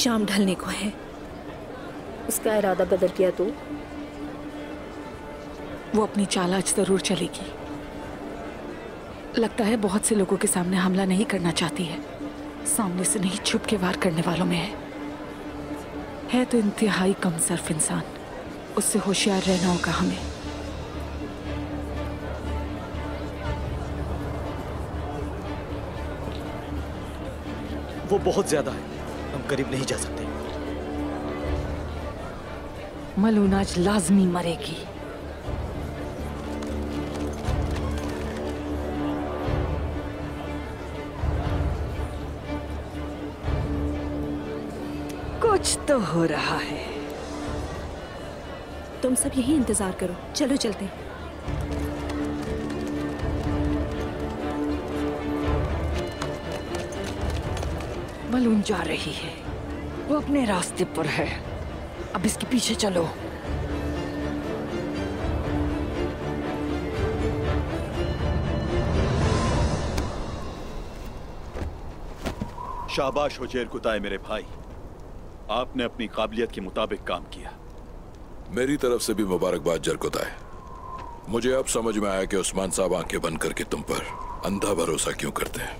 शाम ढलने को है। उसका इरादा बदल किया तो? वो अपनी चाल आज जरूर चलेगी। लगता है बहुत से लोगों के सामने हमला नहीं करना चाहती है। सामने से नहीं, छुप के वार करने वालों में है तो इंतहाई कमसर्फ इंसान। उससे होशियार रहना होगा हमें। वो बहुत ज्यादा है, हम करीब नहीं जा सकते। मलून आज लाजमी मरेगी। कुछ तो हो रहा है। तुम सब यही इंतजार करो, चलो चलते। मलून जा रही है, वो अपने रास्ते पर है। अब इसके पीछे चलो। शाबाश हो जेर कुताए मेरे भाई, आपने अपनी काबिलियत के मुताबिक काम किया। मेरी तरफ से भी मुबारकबाद जरकुताए। मुझे अब समझ में आया कि उस्मान साहब आंखें बंद करके तुम पर अंधा भरोसा क्यों करते हैं।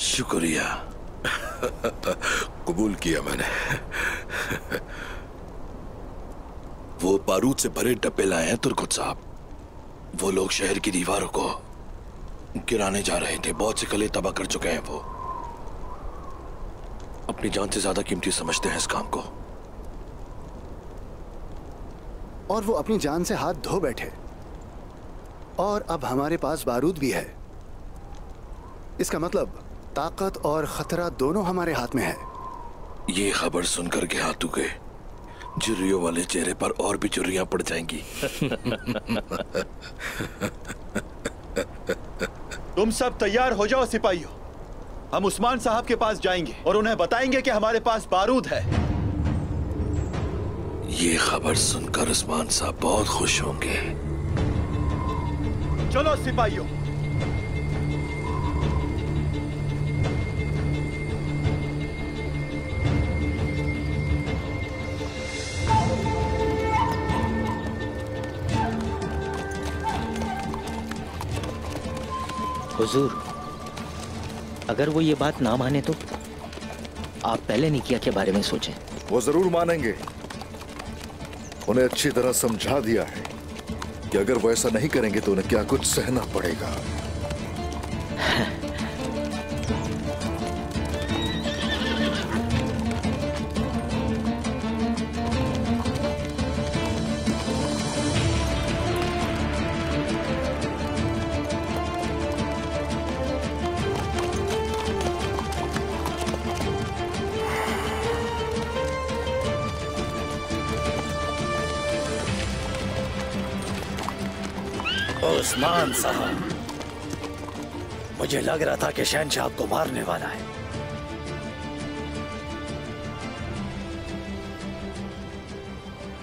शुक्रिया। कबूल किया मैंने। वो बारूद से भरे डब्बे लाए हैं तुर्कुत साहब। वो लोग शहर की दीवारों को गिराने जा रहे थे। बहुत से किले तबाह कर चुके हैं। वो अपनी जान से ज्यादा कीमती समझते हैं इस काम को। और वो अपनी जान से हाथ धो बैठे। और अब हमारे पास बारूद भी है। इसका मतलब ताकत और खतरा दोनों हमारे हाथ में है। ये खबर सुनकर के हाथों के झुर्रियों वाले चेहरे पर और भी झुर्रियां पड़ जाएंगी। तुम सब तैयार हो जाओ सिपाहियों, हम उस्मान साहब के पास जाएंगे और उन्हें बताएंगे कि हमारे पास बारूद है। ये खबर सुनकर उस्मान साहब बहुत खुश होंगे। चलो सिपाहियों। हुजूर, अगर वो ये बात ना माने तो आप पहले निकिया के बारे में सोचें। वो जरूर मानेंगे। उन्हें अच्छी तरह समझा दिया है कि अगर वो ऐसा नहीं करेंगे तो उन्हें क्या कुछ सहना पड़ेगा। उस्मान साहब, मुझे लग रहा था कि शहनशाह आपको मारने वाला है।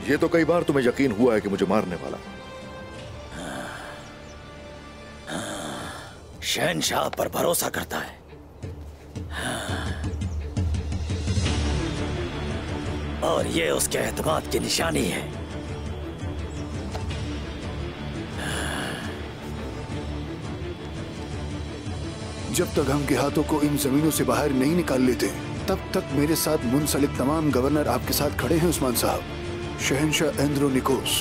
ये तो कई बार तुम्हें यकीन हुआ है कि मुझे मारने वाला। शहनशाह पर भरोसा करता है। और ये उसके एतमाद की निशानी है। जब तक हम देहातों को इन जमीनों से बाहर नहीं निकाल लेते, तब तक मेरे साथ मुंसलिक तमाम गवर्नर आपके साथ खड़े हैं उस्मान साहब। शहनशाह एंद्रोनिकोस।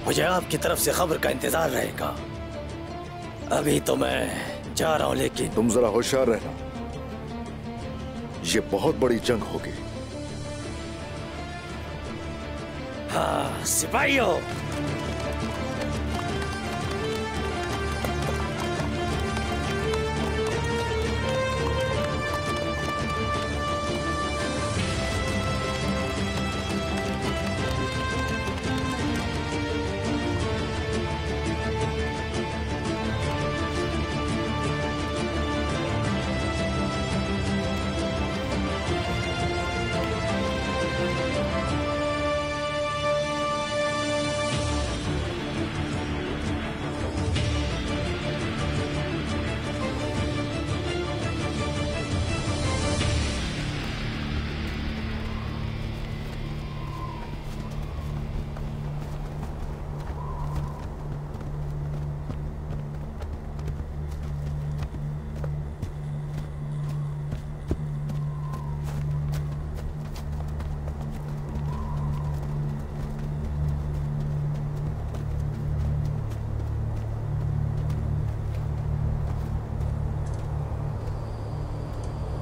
मुझे आपकी तरफ से खबर का इंतजार रहेगा। अभी तो मैं जा रहा हूं, लेकिन तुम जरा होशियार रहना। ये बहुत बड़ी जंग होगी। हाँ सिपाहियों,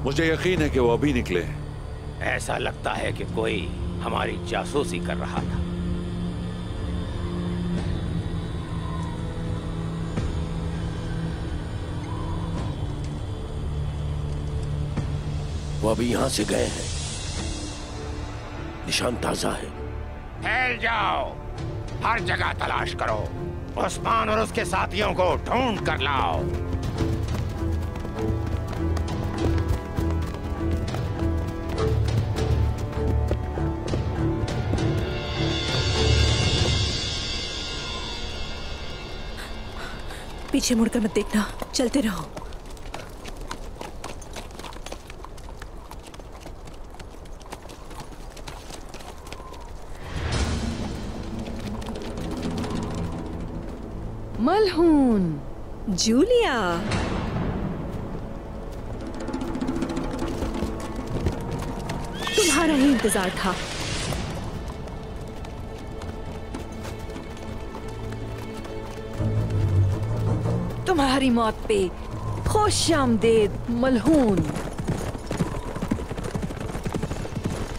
मुझे यकीन है कि वो अभी निकले। ऐसा लगता है कि कोई हमारी जासूसी कर रहा था। वो अभी यहां से गए हैं। निशान ताजा है। फैल जाओ, हर जगह तलाश करो। उस्मान और उसके साथियों को ढूंढ कर लाओ। पीछे मुड़कर मत देखना, चलते रहो। मलहून, जूलिया, तुम्हारा ही इंतजार था। तुम्हारी मौत पे खुश आमदेद मलहून।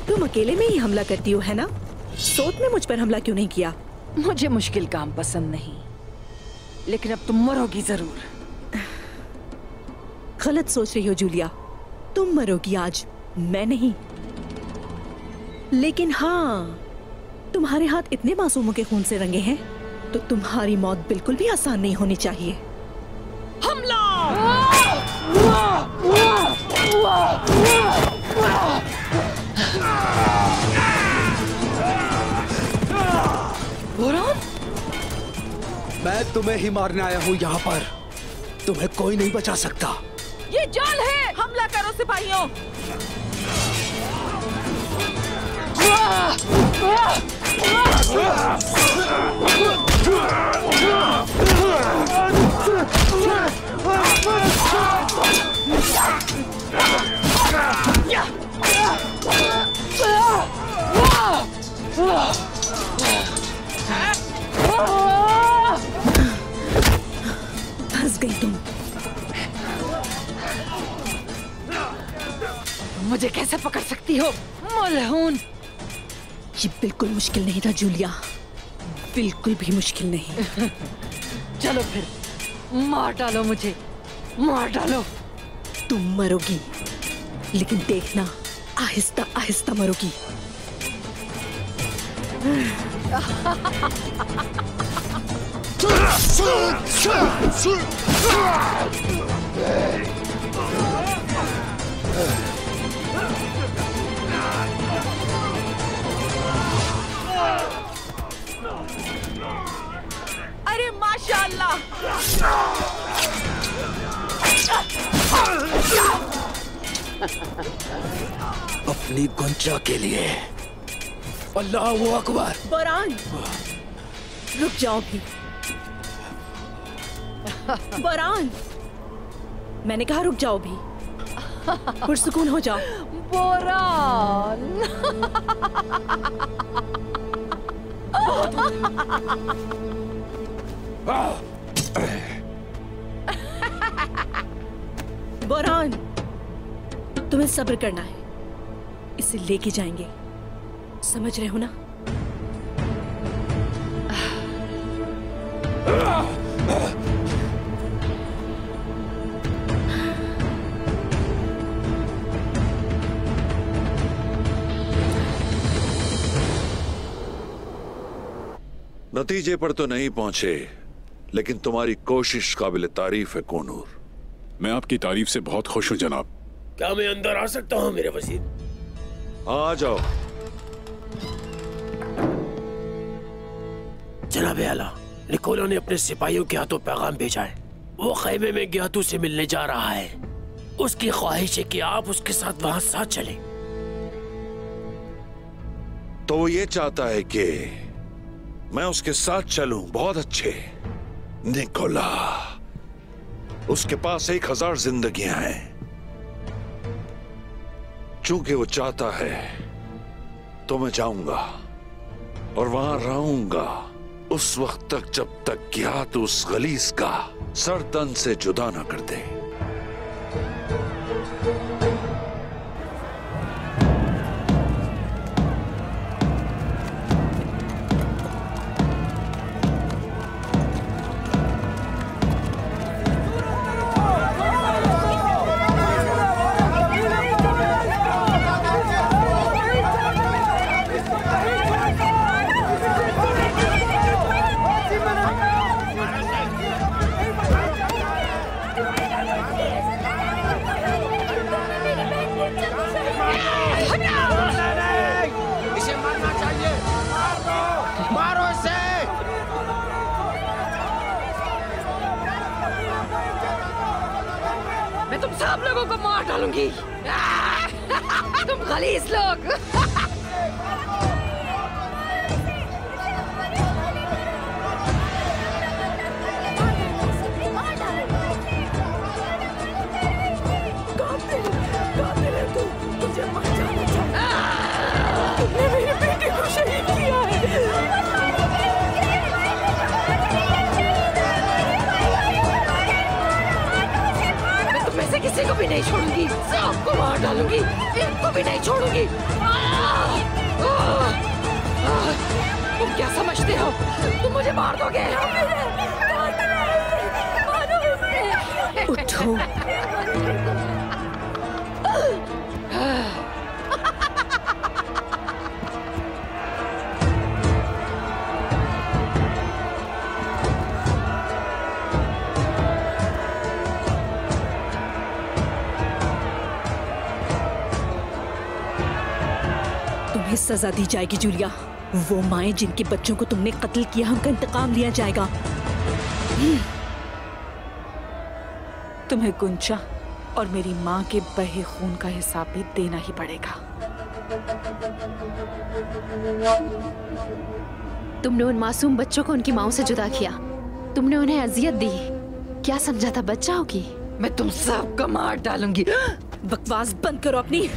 तुम अकेले में ही हमला करती हो, है ना? सोत ने मुझ पर हमला क्यों नहीं किया? मुझे मुश्किल काम पसंद नहीं, लेकिन अब तुम मरोगी जरूर। गलत सोच रही हो जूलिया, तुम मरोगी आज, मैं नहीं। लेकिन हाँ, तुम्हारे हाथ इतने मासूमों के खून से रंगे हैं, तो तुम्हारी मौत बिल्कुल भी आसान नहीं होनी चाहिए। हमला! मैं तुम्हें ही मारने आया हूँ यहाँ पर। तुम्हें कोई नहीं बचा सकता। ये जाल है, हमला करो सिपाहियों। फंस गई तुम। मुझे कैसे पकड़ सकती हो मलहून? ये बिल्कुल मुश्किल नहीं था जूलिया, बिल्कुल भी मुश्किल नहीं। चलो फिर, मार डालो मुझे, मार डालो। तुम मरोगी, लेकिन देखना, आहिस्ता आहिस्ता मरोगी। अरे माशाअल्लाह! अपनी गुंजा के लिए अल्लाहू अकबर। बोरान, रुक जाओ भी। बोरान, मैंने कहा रुक जाओ भी। पुरसुकून हो जाओ। बोरान। बोरान, तुम्हें सब्र करना है, इसे लेके जाएंगे, समझ रहे हो ना? नतीजे पर तो नहीं पहुंचे, लेकिन तुम्हारी कोशिश काबिल तारीफ है कोनूर। मैं आपकी तारीफ से बहुत खुश हूं जनाब। क्या मैं अंदर आ सकता हूं मेरे वजीर? आ जाओ। जनाब आला, निकोलो ने अपने सिपाहियों के हाथों पैगाम भेजा है। वो खैमे में ग्यातू से मिलने जा रहा है। उसकी ख्वाहिश है कि आप उसके साथ वहां साथ चलें। तो वो ये चाहता है कि मैं उसके साथ चलूं। बहुत अच्छे निकोला, उसके पास 1000 जिंदगियां हैं। चूंकि वो चाहता है तो मैं जाऊंगा और वहां रहूंगा उस वक्त तक जब तक ग्यातू उस गलीस का सर तन से जुदा ना कर दे। लोगों को मार डालूंगी। तुम खलीस लोग। तुमने मेरे बेटे को शहीद किया है। मैं तुम में से किसी को भी नहीं छोड़ूंगी, सबको मार डालूंगी, इनको भी नहीं छोड़ूंगी। तुम क्या समझते हो? तुम मुझे मार दोगे? उठो। तुम्हें सजा दी जाएगी जूलिया। वो माएं जिनके बच्चों को तुमने कत्ल किया, उनका इंतकाम लिया जाएगा। तुम्हें गुंचा और मेरी माँ के बहे खून का हिसाब भी देना ही पड़ेगा। तुमने उन मासूम बच्चों को उनकी माँओं से जुदा किया। तुमने उन्हें अजियत दी। क्या समझा था बच्चा होगी? मैं तुम सबको मार डालूंगी। बकवास बंद करो अपनी।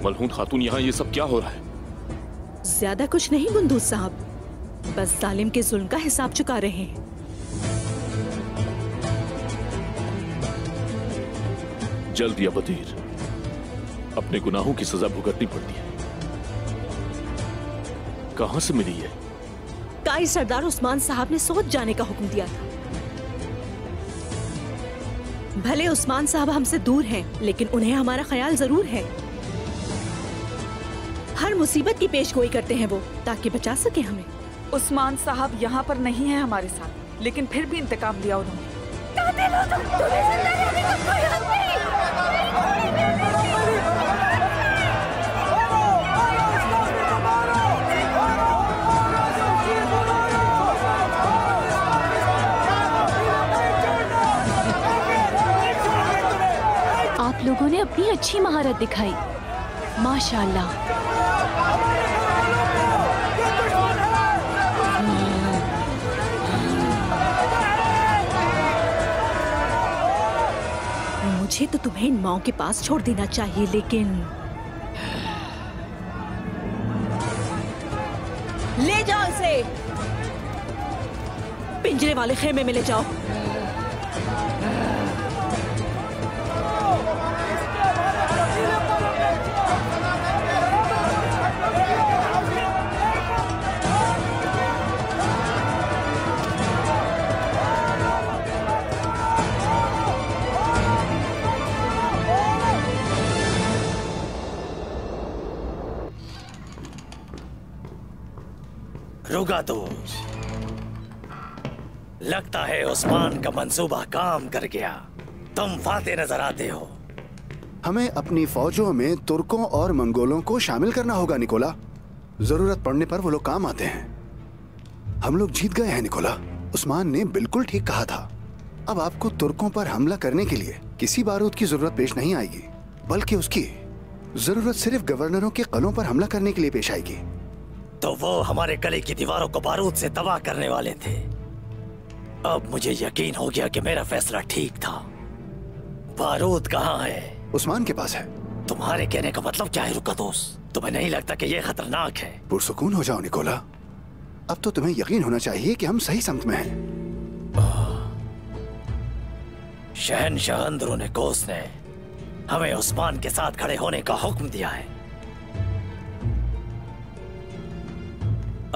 मलहून खातून, यहाँ ये सब क्या हो रहा है? ज्यादा कुछ नहीं बुंदूस साहब, बस जालिम के जुल्म का हिसाब चुका रहे हैं। जल्द या बदीर अपने गुनाहों की सजा भुगतनी पड़ती है। कहां से मिली है? काई सरदार उस्मान साहब ने सोच जाने का हुक्म दिया था। भले उस्मान साहब हमसे दूर हैं, लेकिन उन्हें हमारा ख्याल जरूर है। हर मुसीबत की पेशगोई करते हैं वो, ताकि बचा सके हमें। उस्मान साहब यहाँ पर नहीं है हमारे साथ, लेकिन फिर भी इंतकाम लिया उन्होंने। आप लोगों ने अपनी अच्छी महारत दिखाई, माशाअल्लाह। मुझे तो तुम्हें इन माओं के पास छोड़ देना चाहिए, लेकिन ले जाओ इसे, पिंजरे वाले खेमे में ले जाओ। रुगादोस, लगता है उस्मान का मंसूबा काम कर गया। तुम फाते नजर आते हो। हमें अपनी फौजों में तुर्कों और मंगोलों को शामिल करना होगा निकोला। जरूरत पड़ने पर वो लोग काम आते हैं। हम लोग जीत गए हैं निकोला। उस्मान ने बिल्कुल ठीक कहा था। अब आपको तुर्कों पर हमला करने के लिए किसी बारूद की जरूरत पेश नहीं आएगी, बल्कि उसकी जरूरत सिर्फ गवर्नरों के कलों पर हमला करने के लिए पेश आएगी। तो वो हमारे किले की दीवारों को बारूद से तबाह करने वाले थे। अब मुझे यकीन हो गया कि मेरा फैसला ठीक था। बारूद कहाँ है? उस्मान के पास है। तुम्हारे कहने का मतलब क्या है रुगादोस? तुम्हें नहीं लगता कि ये खतरनाक है? पुरसुकून हो जाओ निकोला। अब तो तुम्हें यकीन होना चाहिए कि हम सही समत में हैं। शहनशाह अंदरूनिकोस ने हमें उस्मान के साथ खड़े होने का हुक्म दिया है।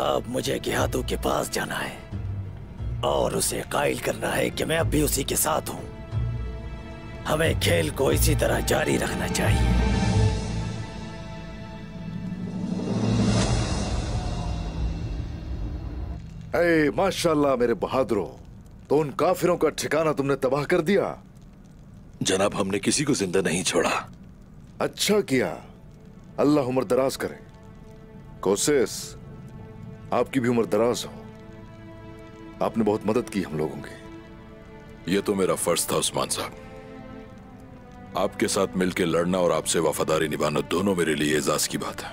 अब मुझे गियातू के पास जाना है और उसे कायल करना है कि मैं अब भी उसी के साथ हूं। हमें खेल को इसी तरह जारी रखना चाहिए। माशाल्लाह मेरे बहादुरों, तो उन काफिरों का ठिकाना तुमने तबाह कर दिया। जनाब, हमने किसी को जिंदा नहीं छोड़ा। अच्छा किया, अल्लाह उम्र दराज करे। कोसेस, आपकी भी उम्र दराज हो। आपने बहुत मदद की हम लोगों की। यह तो मेरा फर्ज था उस्मान साहब। आपके साथ मिलकर लड़ना और आपसे वफादारी निभाना दोनों मेरे लिए एजाज की बात है।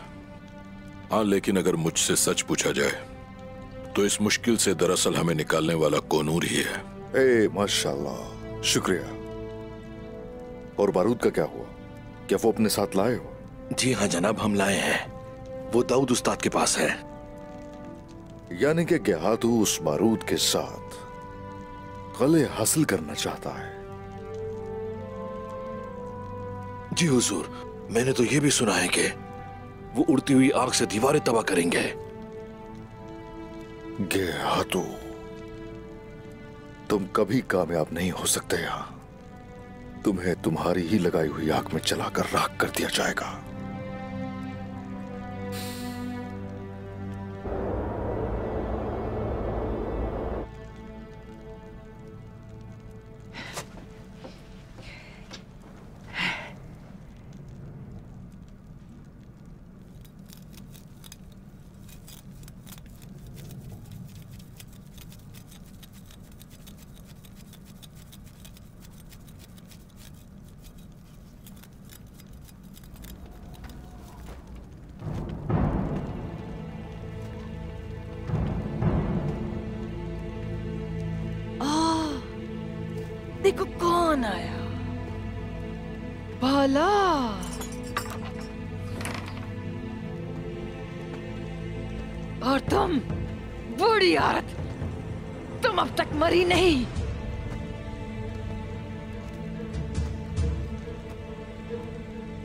हाँ, लेकिन अगर मुझसे सच पूछा जाए तो इस मुश्किल से दरअसल हमें निकालने वाला कोनूर ही है। माशाल्लाह, शुक्रिया। और बारूद का क्या हुआ? क्या वो अपने साथ लाए हो? जी हाँ जनाब, हम लाए हैं। वो दाऊद उस्ताद के पास है। यानी कि गेहातू उस बारूद के साथ गले हासिल करना चाहता है। जी हुजूर, मैंने तो ये भी सुना है कि वो उड़ती हुई आग से दीवारें तबाह करेंगे। गेहातू, तुम कभी कामयाब नहीं हो सकते यहां। तुम्हें तुम्हारी ही लगाई हुई आग में चलाकर राख कर दिया जाएगा। देखो कौन आया। बाला, और तुम बूढ़ी औरत, तुम अब तक मरी नहीं।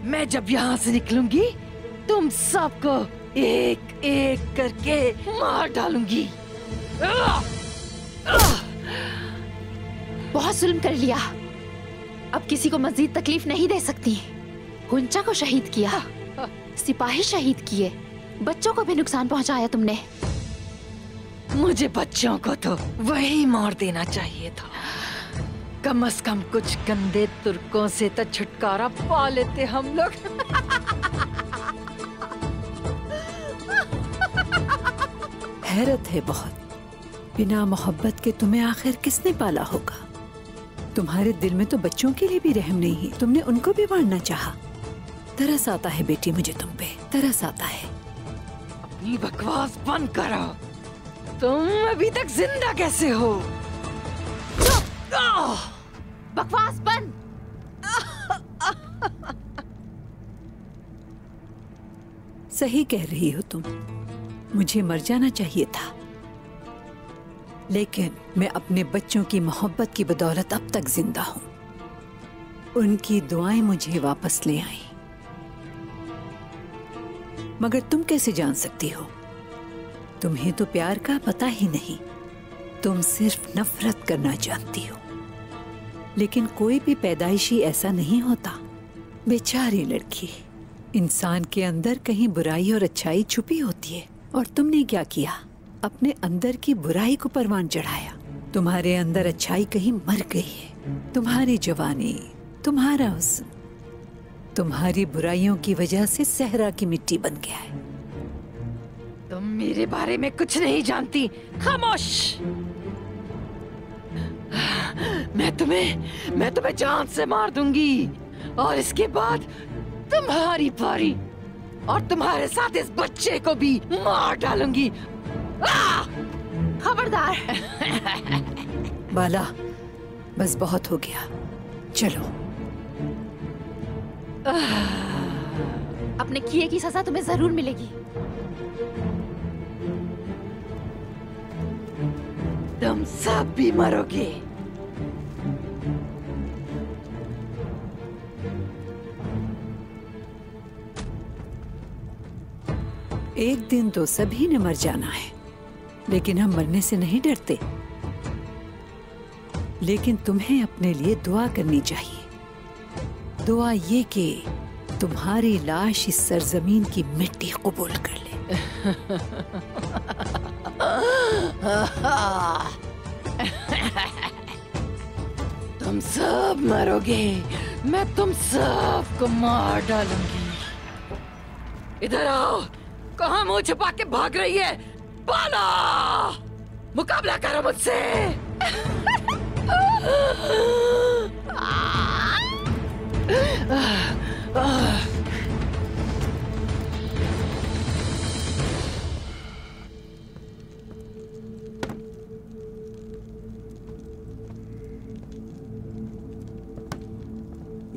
मैं जब यहां से निकलूंगी तुम सबको एक एक करके मार डालूंगी। बहुत जुल्म कर लिया, अब किसी को मजीद तकलीफ नहीं दे सकती। गुंजा को शहीद किया, सिपाही शहीद किए, बच्चों को भी नुकसान पहुंचाया तुमने। मुझे बच्चों को तो वही मार देना चाहिए था। कम से कम कुछ गंदे तुर्कों से तो छुटकारा पा लेते हम लोग। हैरत है बहुत, बिना मोहब्बत के तुम्हें आखिर किसने पाला होगा। तुम्हारे दिल में तो बच्चों के लिए भी रहम नहीं है, तुमने उनको भी मारना चाहा। तरस आता है बेटी मुझे तुम पे, तरस आता है। अपनी बकवास बंद करो। तुम अभी तक जिंदा कैसे हो? बकवास बंद। सही कह रही हो तुम, मुझे मर जाना चाहिए था, लेकिन मैं अपने बच्चों की मोहब्बत की बदौलत अब तक जिंदा हूं। उनकी दुआएं मुझे वापस ले आई। मगर तुम कैसे जान सकती हो? तुम्हें तो प्यार का पता ही नहीं, तुम सिर्फ नफरत करना जानती हो। लेकिन कोई भी पैदाइशी ऐसा नहीं होता। बेचारी लड़की, इंसान के अंदर कहीं बुराई और अच्छाई छुपी होती है, और तुमने क्या किया? अपने अंदर की बुराई को परवान चढ़ाया। तुम्हारे अंदर अच्छाई कहीं मर गई है। तुम्हारी जवानी, तुम्हारा हुस्न, तुम्हारी बुराइयों की वजह से सहरा की मिट्टी बन गया है। तुम मेरे बारे में कुछ नहीं जानती, खामोश। मैं तुम्हें जान से मार दूंगी, और इसके बाद तुम्हारी बारी, और तुम्हारे साथ इस बच्चे को भी मार डालूंगी। खबरदार। बाला, बस बहुत हो गया, चलो। अपने किए की सजा तुम्हें जरूर मिलेगी। तुम सब भी मरोगे। एक दिन तो सभी ने मर जाना है, लेकिन हम मरने से नहीं डरते। लेकिन तुम्हें अपने लिए दुआ करनी चाहिए। दुआ ये कि तुम्हारी लाश इस सरजमीन की मिट्टी कबूल कर ले। तुम सब मरोगे। मैं तुम सबको मार डालूंगी। इधर आओ। कहाँ मुंह छुपा के भाग रही है? बोलो, मुकाबला करो मुझसे।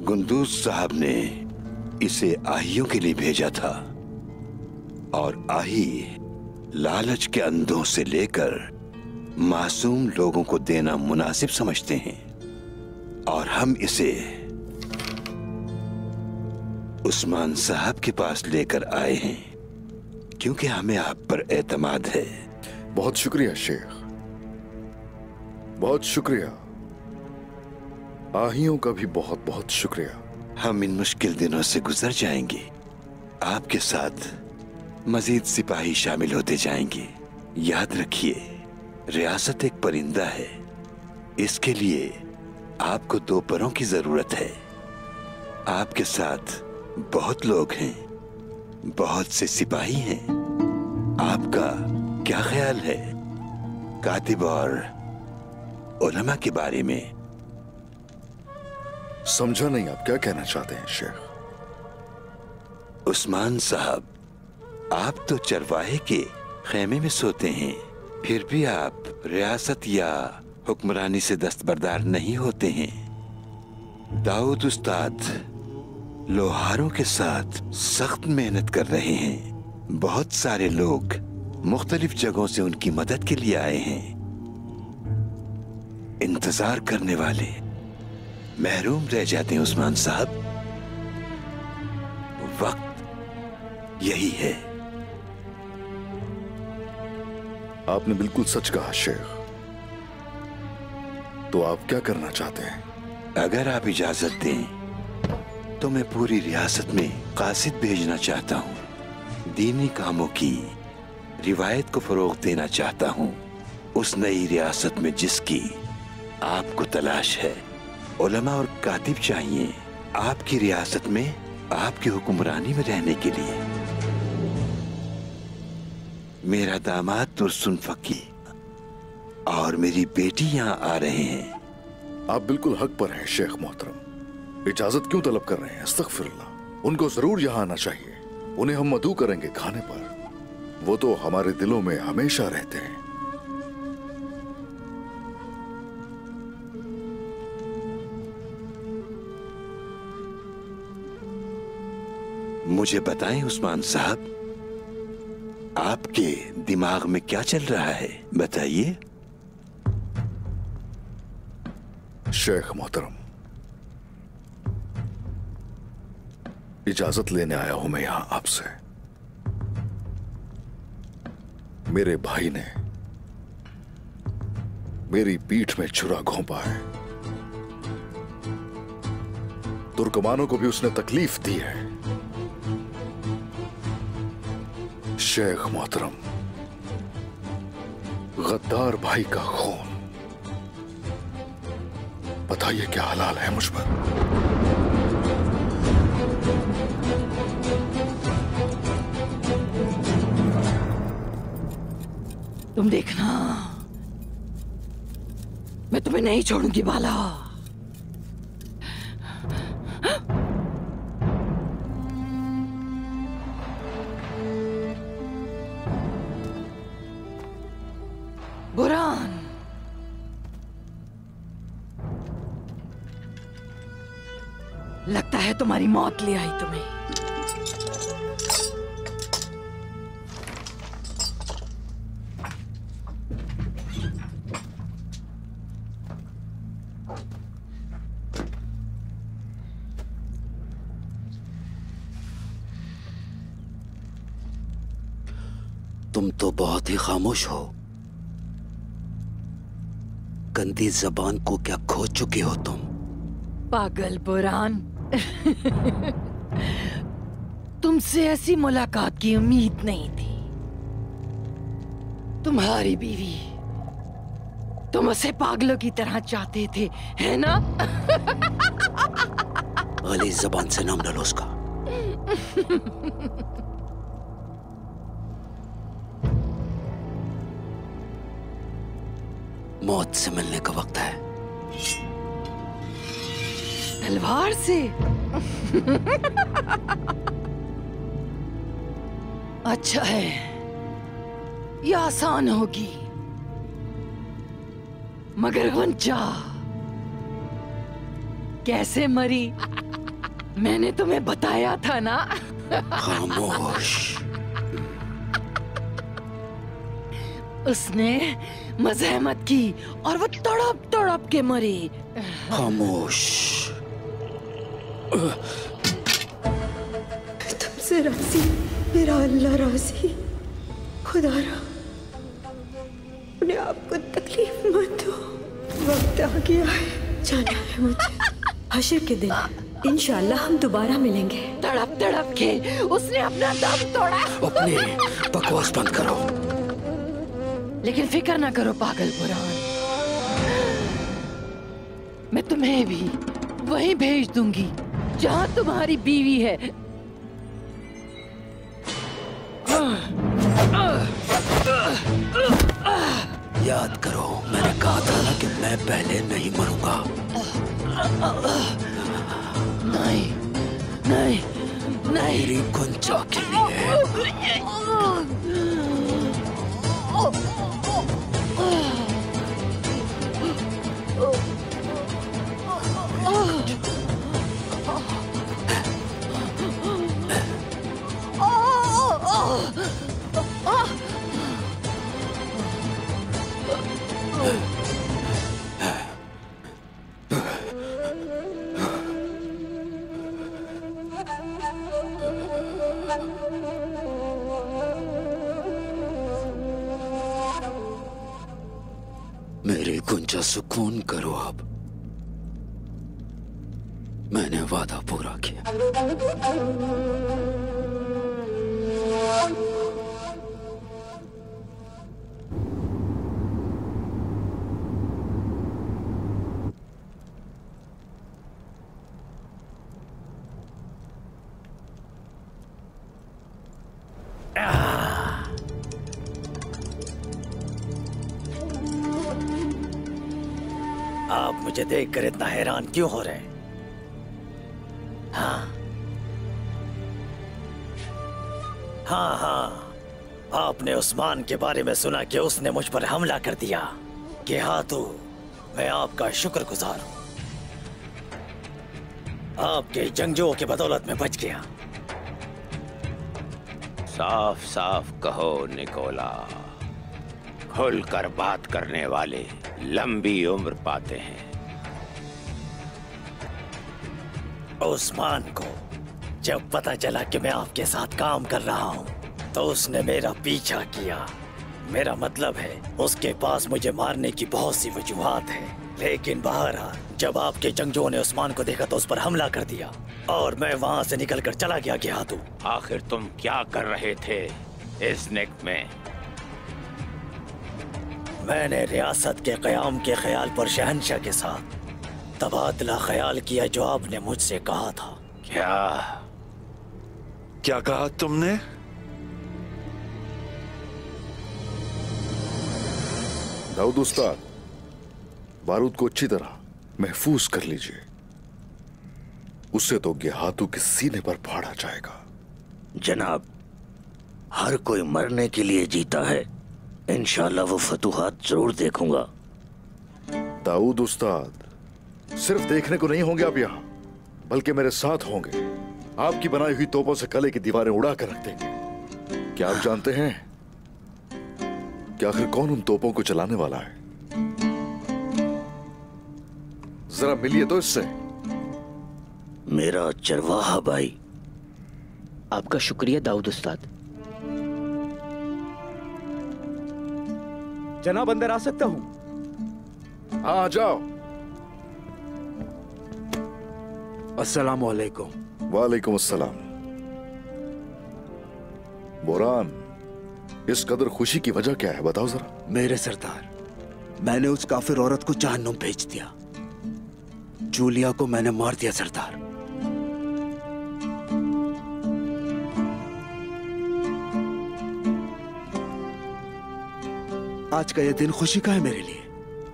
गुंदूज साहब ने इसे आहियों के लिए भेजा था और आही लालच के अंधों से लेकर मासूम लोगों को देना मुनासिब समझते हैं और हम इसे उस्मान साहब के पास लेकर आए हैं क्योंकि हमें आप पर एतमाद है। बहुत शुक्रिया शेख, बहुत शुक्रिया। आहियों का भी बहुत बहुत शुक्रिया। हम इन मुश्किल दिनों से गुजर जाएंगे। आपके साथ मजीद सिपाही शामिल होते जाएंगे। याद रखिए, रियासत एक परिंदा है। इसके लिए आपको 2 परों की जरूरत है। आपके साथ बहुत लोग हैं, बहुत से सिपाही हैं। आपका क्या ख्याल है कातिब और उलमा के बारे में? समझा नहीं, आप क्या कहना चाहते हैं शेख? उस्मान साहब, आप तो चरवाहे के खेमे में सोते हैं, फिर भी आप रियासत या हुक्मरानी से दस्तबरदार नहीं होते हैं। दाऊद उस्ताद लोहारों के साथ सख्त मेहनत कर रहे हैं। बहुत सारे लोग मुख्तलिफ जगहों से उनकी मदद के लिए आए हैं। इंतजार करने वाले महरूम रह जाते हैं उस्मान साहब। वक्त यही है। आपने बिल्कुल सच कहा शेख। तो आप क्या करना चाहते हैं? अगर आप इजाजत दें तो मैं पूरी रियासत में कासिद भेजना चाहता हूँ। दीनी कामों की रिवायत को फरोग देना चाहता हूँ, उस नई रियासत में जिसकी आपको तलाश है। उलमा और कातिब चाहिए आपकी रियासत में आपकी हुक्मरानी में रहने के लिए। मेरा दामाद तुरसुन फकी और मेरी बेटी यहाँ आ रहे हैं। आप बिल्कुल हक पर हैं शेख मोहतरम। इजाजत क्यों तलब कर रहे हैं? अस्तगफिरुल्लाह। उनको जरूर यहाँ आना चाहिए। उन्हें हम मदऊ करेंगे खाने पर। वो तो हमारे दिलों में हमेशा रहते हैं। मुझे बताएं उस्मान साहब, आपके दिमाग में क्या चल रहा है? बताइए। शेख मोहतरम, इजाजत लेने आया हूं मैं यहां आपसे। मेरे भाई ने मेरी पीठ में छुरा घोंपा है। तुर्कमानों को भी उसने तकलीफ दी है। शेख मोहतरम, गद्दार भाई का खून, बताइए क्या हलाल है मुझ पर? तुम देखना, मैं तुम्हें नहीं छोड़ूंगी बाला। बुरान, लगता है तुम्हारी मौत ले आई तुम्हें। तुम तो बहुत ही खामोश हो। गंदी जबान को क्या खो चुके हो तुम? पागल बुरान। तुमसे ऐसी मुलाकात की उम्मीद नहीं थी। तुम्हारी बीवी तुम उसे पागलों की तरह चाहते थे, है ना? वाली जबान से नाम न लो उसका। मौत से मिलने का वक्त है। तलवार से? अच्छा है, ये आसान होगी, मगर गुंजा कैसे मरी मैंने तुम्हें बताया था ना। खामोश। उसने मजहमत की और वो तड़प तड़प के मरी। खामोश। तुमसे राजी, मेरा अल्लाह राजी। खुदारा उन्हें आपको तकलीफ मत दो, वक्त आ गया है, जाना है मुझे। हशर के दिन इंशाअल्लाह हम दोबारा मिलेंगे। तड़प तड़प के उसने अपना दम तोड़ा। अपनी बकवास बंद करो। लेकिन फिक्र ना करो पागल बुरहान, मैं तुम्हें भी वहीं भेज दूंगी जहां तुम्हारी बीवी है। याद करो, मैंने कहा था ना कि मैं पहले नहीं मरूंगा। नहीं नहीं नहीं, मेरी गुंजा के लिए। मेरी गुंजा सुकून करो अब। मैंने वादा पूरा किया। आप मुझे देखकर इतना हैरान क्यों हो रहे? हाँ हाँ हाँ, आपने उस्मान के बारे में सुना कि उसने मुझ पर हमला कर दिया। कि हाँ, तो मैं आपका शुक्रगुजार हूँ। आपके जंगजुओं की बदौलत में बच गया। साफ साफ कहो निकोला, खुलकर बात करने वाले लंबी उम्र पाते हैं। उस्मान को जब पता चला कि मैं आपके साथ काम कर रहा हूँ तो उसने मेरा पीछा किया। मेरा मतलब है, उसके पास मुझे मारने की बहुत सी वजूहात है, लेकिन बहरहाल जब आपके जंगजुओं ने उस्मान को देखा तो उस पर हमला कर दिया और मैं वहाँ से निकलकर चला गया गिहातू। आखिर तुम क्या कर रहे थे इस नेक में? मैंने रियासत के क़याम के ख्याल पर शहंशाह के साथ तबादला ख्याल किया जो आपने मुझसे कहा था। क्या कहा तुमने? दाऊद उस्ताद, बारूद को अच्छी तरह महफूज कर लीजिए, उससे तो गिहातू के सीने पर फाड़ा जाएगा। जनाब, हर कोई मरने के लिए जीता है। इंशाल्लाह वो फतूहात जरूर देखूंगा। दाऊद उस्ताद, सिर्फ देखने को नहीं होंगे आप यहाँ, बल्कि मेरे साथ होंगे। आपकी बनाई हुई तोपों से कले की दीवारें उड़ा कर रख देंगे। क्या आप जानते हैं कि आखिर कौन उन तोपों को चलाने वाला है? जरा मिलिए तो इससे। मेरा चरवाहा भाई। आपका शुक्रिया दाऊद उस्ताद। जनाब, अंदर आ सकता हूं? हाँ, जाओ। अस्सलामु अलैकुम। वालेकुम अस्सलाम। बोरान, इस कदर खुशी की वजह क्या है, बताओ जरा। मेरे सरदार, मैंने उस काफिर औरत को जहन्नुम भेज दिया। जूलिया को मैंने मार दिया सरदार। आज का यह दिन खुशी का है मेरे लिए।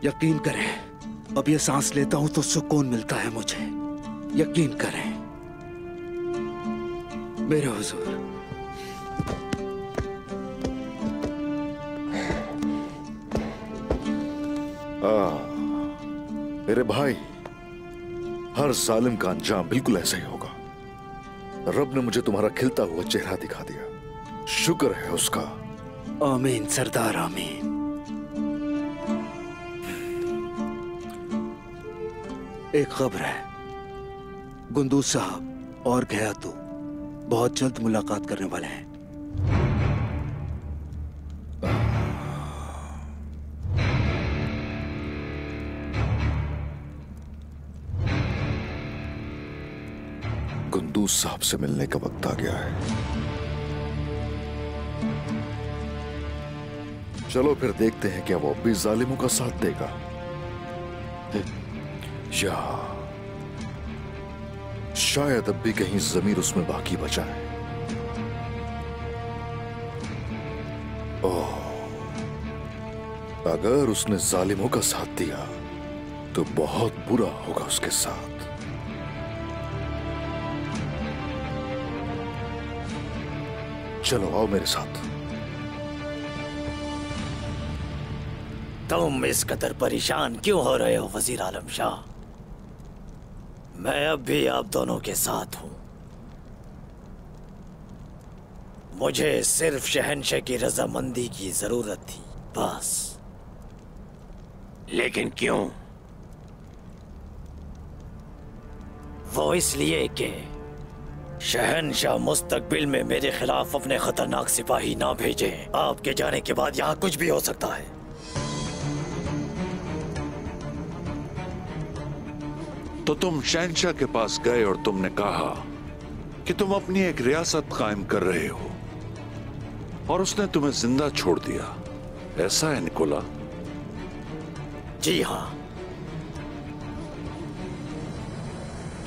यकीन करें, अब ये सांस लेता हूं तो सुकून मिलता है मुझे। यकीन करें मेरे हुजूर। मेरे भाई, हर जालिम का अंजाम बिल्कुल ऐसा ही होगा। रब ने मुझे तुम्हारा खिलता हुआ चेहरा दिखा दिया, शुक्र है उसका। आमीन सरदार, आमीन। एक खबर है, गुंदूज साहब और गयातू बहुत जल्द मुलाकात करने वाले हैं। गुंदूज साहब से मिलने का वक्त आ गया है। चलो फिर देखते हैं क्या वो अब भी जालिमों का साथ देगा या शायद अब भी कहीं जमीर उसमें बाकी बचा है। ओह, अगर उसने जालिमों का साथ दिया तो बहुत बुरा होगा उसके साथ। चलो आओ मेरे साथ। तुम इस कदर परेशान क्यों हो रहे हो वजीर आलम शाह? मैं अब भी आप दोनों के साथ हूं। मुझे सिर्फ शहंशाह की रजामंदी की जरूरत थी, बस। लेकिन क्यों? वो इसलिए कि शहंशाह मुस्तकबिल में मेरे खिलाफ अपने खतरनाक सिपाही ना भेजे। आपके जाने के बाद यहाँ कुछ भी हो सकता है। तो तुम शहंशाह के पास गए और तुमने कहा कि तुम अपनी एक रियासत कायम कर रहे हो और उसने तुम्हें जिंदा छोड़ दिया, ऐसा है निकोला? जी हाँ,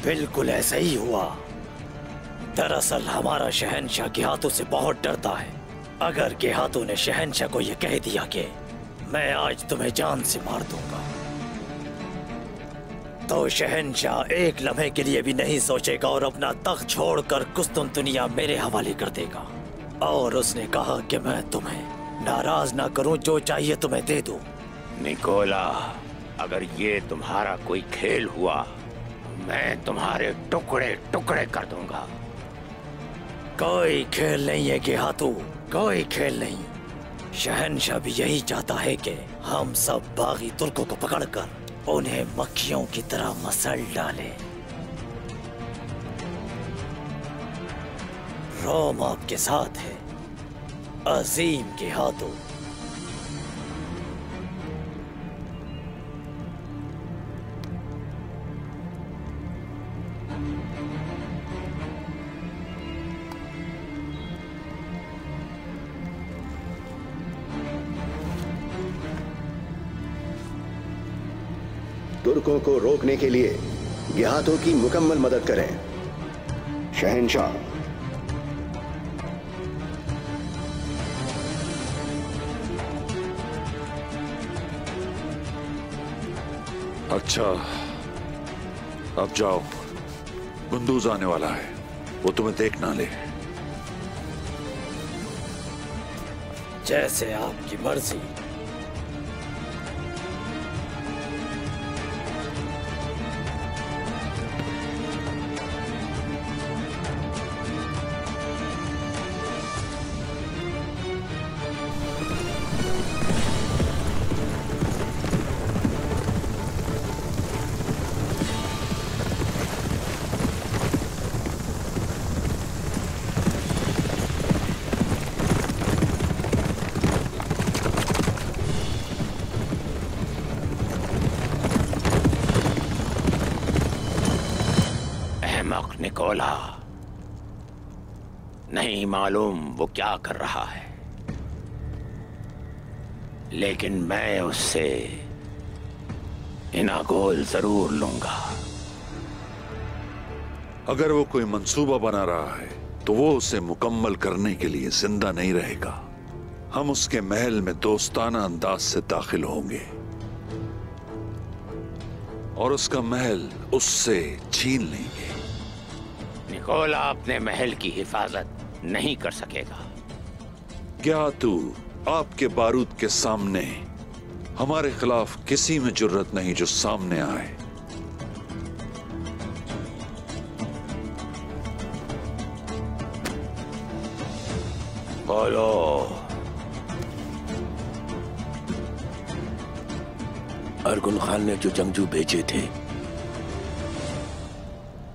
बिल्कुल ऐसा ही हुआ। दरअसल हमारा शहंशाह गेहातू से बहुत डरता है। अगर गेहातू ने शहंशाह को यह कह दिया कि मैं आज तुम्हें जान से मार दूंगा, तो शहंशाह एक लम्हे के लिए भी नहीं सोचेगा और अपना तख्त छोड़कर कुस्तुनतुनिया मेरे हवाले कर देगा। और उसने कहा कि मैं तुम्हें नाराज ना करूं, जो चाहिए तुम्हें दे दूं। निकोला, अगर ये तुम्हारा कोई खेल हुआ, मैं तुम्हारे टुकड़े टुकड़े कर दूंगा। कोई खेल नहीं है गेहातू, कोई खेल नहीं। शहंशाह भी यही चाहता है कि हम सब बागी तुर्कों को पकड़कर उन्हें मक्खियों की तरह मसल डालें। रोम आपके साथ है, अजीम गेहातू। तुर्कों को रोकने के लिए गेहातों की मुकम्मल मदद करें। शहंशाह। अच्छा, अब जाओ, गुंदूज आने वाला है, वो तुम्हें देख ना ले। जैसे आपकी मर्जी। निकोला, नहीं मालूम वो क्या कर रहा है, लेकिन मैं उससे इनागोल जरूर लूंगा। अगर वो कोई मंसूबा बना रहा है तो वो उसे मुकम्मल करने के लिए जिंदा नहीं रहेगा। हम उसके महल में दोस्ताना अंदाज से दाखिल होंगे और उसका महल उससे छीन लेंगे। निकोला अपने महल की हिफाजत नहीं कर सकेगा। क्या तू आपके बारूद के सामने हमारे खिलाफ किसी में जुर्रत नहीं जो सामने आए। बोलो। अरगुल खान ने जो जंगजू भेजे थे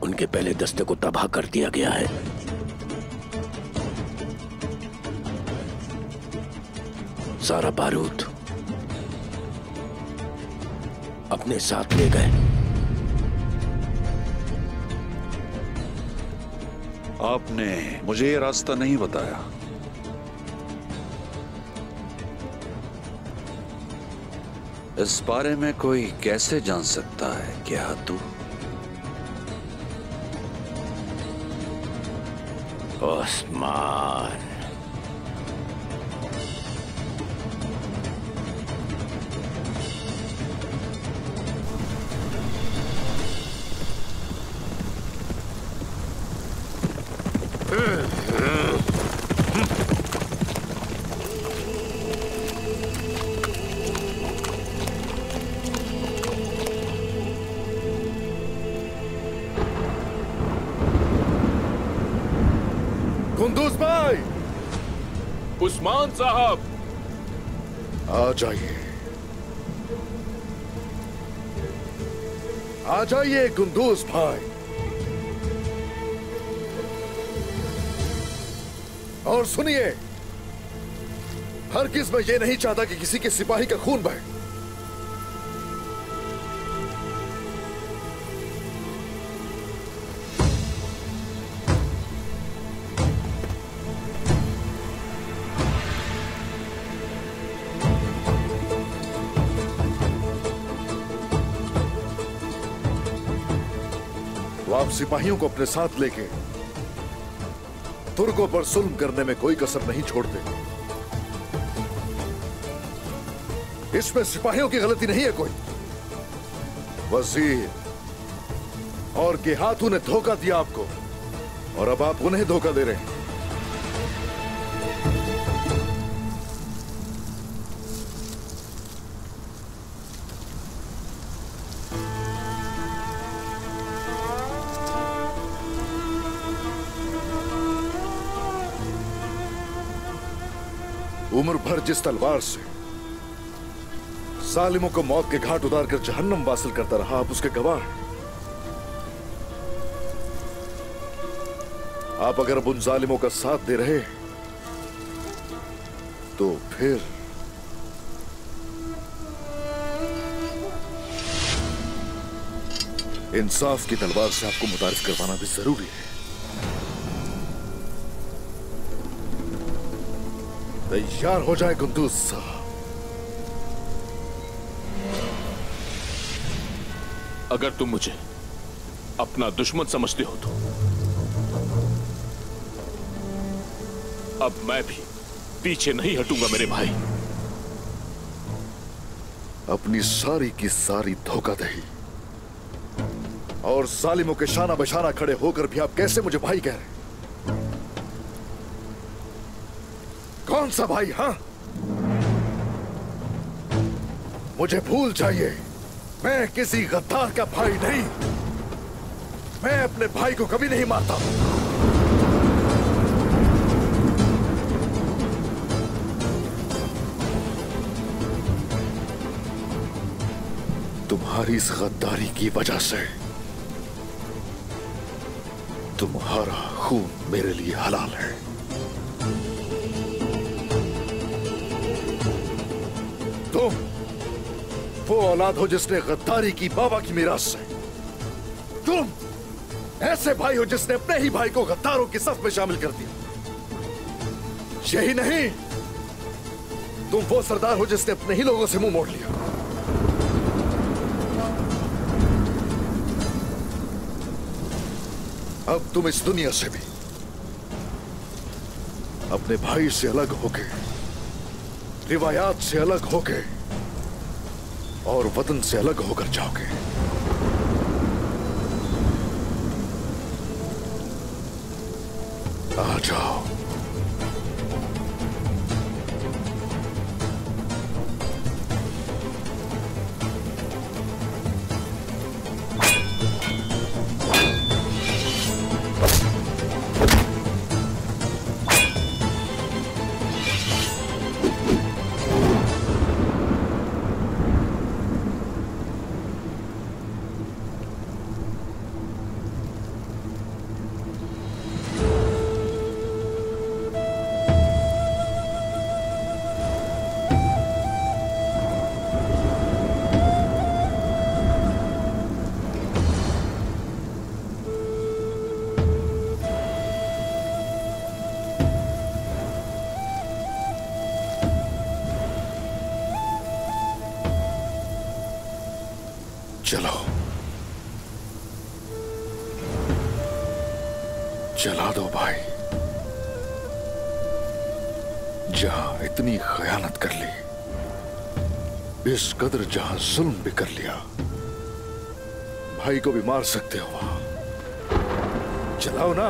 उनके पहले दस्ते को तबाह कर दिया गया है। सारा बारूद अपने साथ ले गए। आपने मुझे ये रास्ता नहीं बताया। इस बारे में कोई कैसे जान सकता है क्या तू? ओस्मान, कुंदूज भाई। उस्मान साहब, आ जाइए, आ जाइए कुंदूज भाई। और सुनिए, हरगिज़ मैं ये नहीं चाहता कि किसी के सिपाही का खून बहे। तो आप सिपाहियों को अपने साथ लेके तुर्कों पर जुल्म करने में कोई कसर नहीं छोड़ते। इसमें सिपाहियों की गलती नहीं है कोई। वजीर और गेहातू ने धोखा दिया आपको और अब आप उन्हें धोखा दे रहे हैं। उम्र भर जिस तलवार से जालिमों को मौत के घाट उतार कर जहन्नम वासिल करता रहा, आप उसके गवाह हैं। आप अगर अब उन जालिमों का साथ दे रहे तो फिर इंसाफ की तलवार से आपको मुतारिफ करवाना भी जरूरी है। तैयार हो जाए कुंदूज साहब। अगर तुम मुझे अपना दुश्मन समझते हो तो अब मैं भी पीछे नहीं हटूंगा मेरे भाई। अपनी सारी की सारी धोखाधड़ी और जालिमों के शाना बशाना खड़े होकर भी आप कैसे मुझे भाई कह रहे हैं? कौन सा भाई? हां, मुझे भूल जाइए, मैं किसी गद्दार का भाई नहीं। मैं अपने भाई को कभी नहीं मारता। तुम्हारी इस गद्दारी की वजह से तुम्हारा खून मेरे लिए हलाल है। तुम वो औलाद हो जिसने गद्दारी की बाबा की मीरास से। तुम ऐसे भाई हो जिसने अपने ही भाई को गद्दारों की सफ में शामिल कर दिया। यही नहीं, तुम वो सरदार हो जिसने अपने ही लोगों से मुंह मोड़ लिया। अब तुम इस दुनिया से भी अपने भाई से अलग होके, रिवायात से अलग होके और वतन से अलग होकर जाओगे। आ जाओ। चलो, चला दो भाई। जहां इतनी खयानत कर ली, इस कदर जहां जुल्म भी कर लिया, भाई को भी मार सकते हो वहां। चलाओ ना।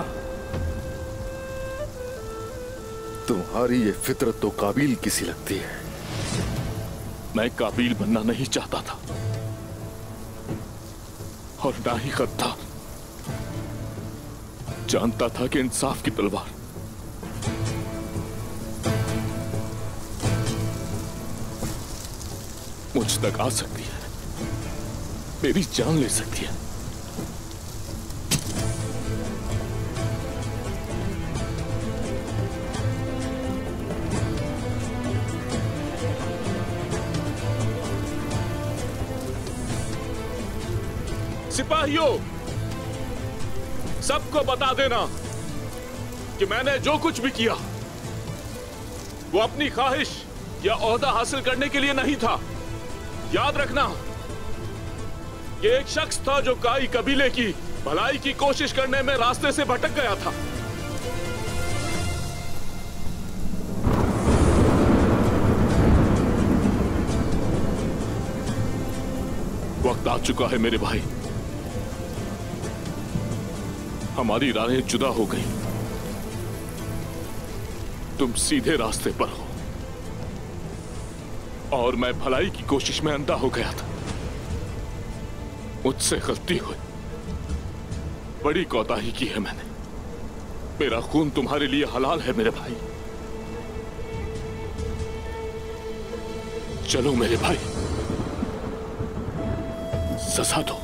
तुम्हारी ये फितरत तो काबिल की सी लगती है। मैं काबिल बनना नहीं चाहता था और ना ही गद्दार। जानता था कि इंसाफ की तलवार मुझ तक आ सकती है, मेरी जान ले सकती है। सिपाहियों, सबको बता देना कि मैंने जो कुछ भी किया वो अपनी ख्वाहिश या ओहदा हासिल करने के लिए नहीं था। याद रखना, ये एक शख्स था जो काई कबीले की भलाई की कोशिश करने में रास्ते से भटक गया था। वक्त आ चुका है मेरे भाई, हमारी राहें जुदा हो गई। तुम सीधे रास्ते पर हो और मैं भलाई की कोशिश में अंधा हो गया था। मुझसे गलती हुई, बड़ी कोताही की है मैंने। मेरा खून तुम्हारे लिए हलाल है मेरे भाई। चलो मेरे भाई, सजा दो।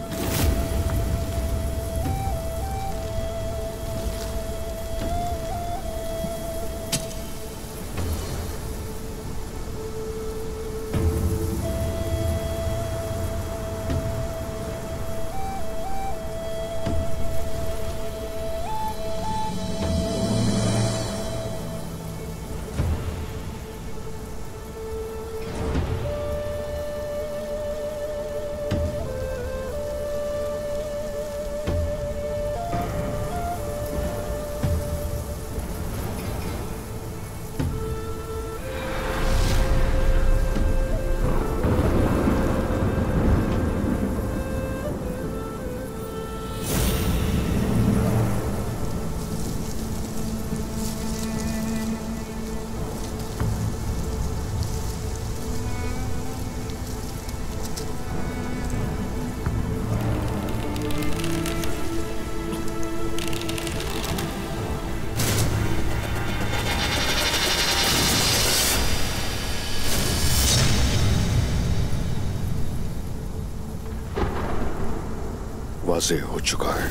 वाज़ेह हो चुका है।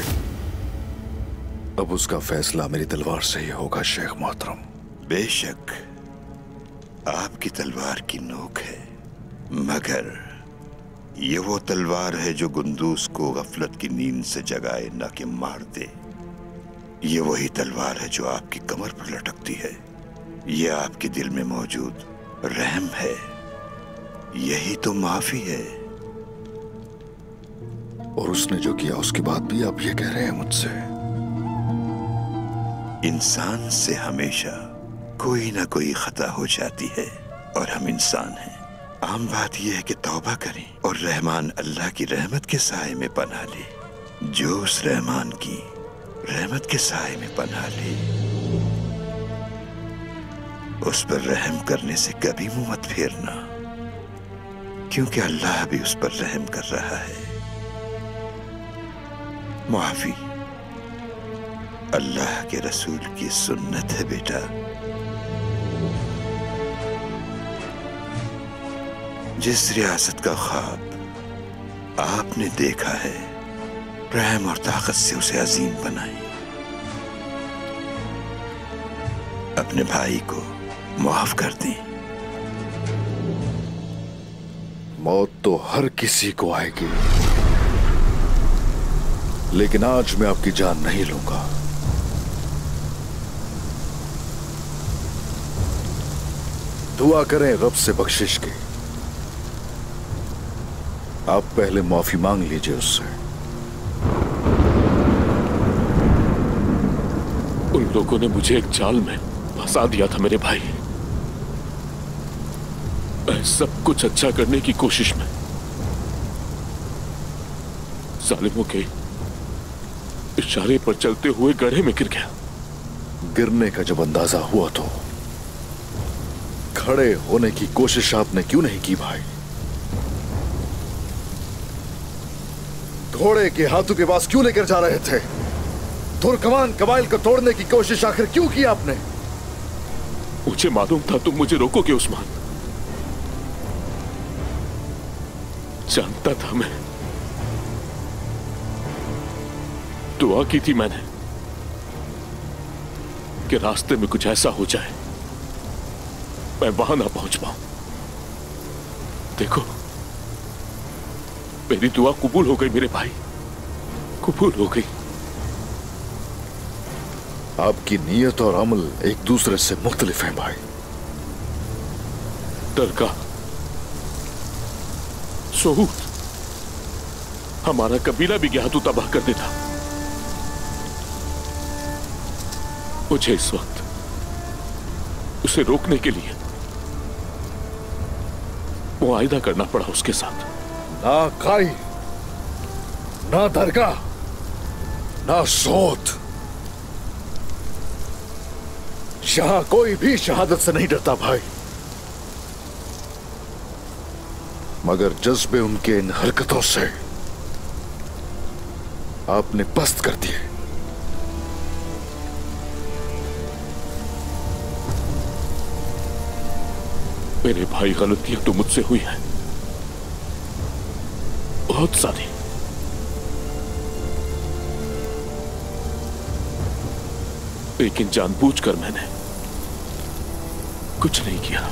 अब उसका फैसला मेरी तलवार से ही होगा शेख मोहतरम। बेशक आपकी तलवार की नोक है, मगर ये वो तलवार है जो गुंदूस को गफलत की नींद से जगाए ना कि मार दे। ये वही तलवार है जो आपकी कमर पर लटकती है। ये आपके दिल में मौजूद रहम है, यही तो माफी है। और उसने जो किया उसके बाद भी आप ये कह रहे हैं मुझसे इंसान से हमेशा कोई ना कोई खता हो जाती है और हम इंसान हैं। आम बात यह है कि तौबा करें और रहमान अल्लाह की रहमत के साए में पनाह ले। जो उस रहमान की रहमत के साए में पनाह ले, उस पर रहम करने से कभी मुंह मत फेरना, क्योंकि अल्लाह भी उस पर रहम कर रहा है। मुआफी अल्लाह के रसूल की सुन्नत है बेटा। जिस रियासत का ख्वाब आपने देखा है, रहम और ताकत से उसे अजीम बनाए। अपने भाई को माफ कर दें। मौत तो हर किसी को आएगी, लेकिन आज मैं आपकी जान नहीं लूंगा। दुआ करें रब से बख्शिश की। आप पहले माफी मांग लीजिए उससे। उन लोगों ने मुझे एक जाल में फंसा दिया था मेरे भाई। मैं सब कुछ अच्छा करने की कोशिश में जालिमों के इशारे पर चलते हुए गड्ढे में गिर गया। गिरने का जब अंदाजा हुआ तो खड़े होने की कोशिश आपने क्यों नहीं की भाई? घोड़े के हाथों के पास क्यों लेकर जा रहे थे? तुर्कमान कबाइल को तोड़ने की कोशिश आखिर क्यों की आपने? मुझे मालूम था तुम मुझे रोकोगे उस्मान। जानता था मैं। दुआ की थी मैंने कि रास्ते में कुछ ऐसा हो जाए मैं वहां ना पहुंच पाऊं। देखो, मेरी दुआ कबूल हो गई मेरे भाई, कबूल हो गई। आपकी नीयत और अमल एक दूसरे से मुख्तलिफ हैं भाई। दरगाह सोहूद हमारा कबीला भी गया तो तबाह कर देता। मुझे इस वक्त उसे रोकने के लिए मुआहिदा करना पड़ा उसके साथ। ना काई, ना दरगाह, ना सोत, यहां कोई भी शहादत से नहीं डरता भाई। मगर जज्बे उनके इन हरकतों से आपने पस्त कर दिए। मेरे भाई, गलतियां तो मुझसे हुई हैं, बहुत सारी। लेकिन जानबूझकर मैंने कुछ नहीं किया।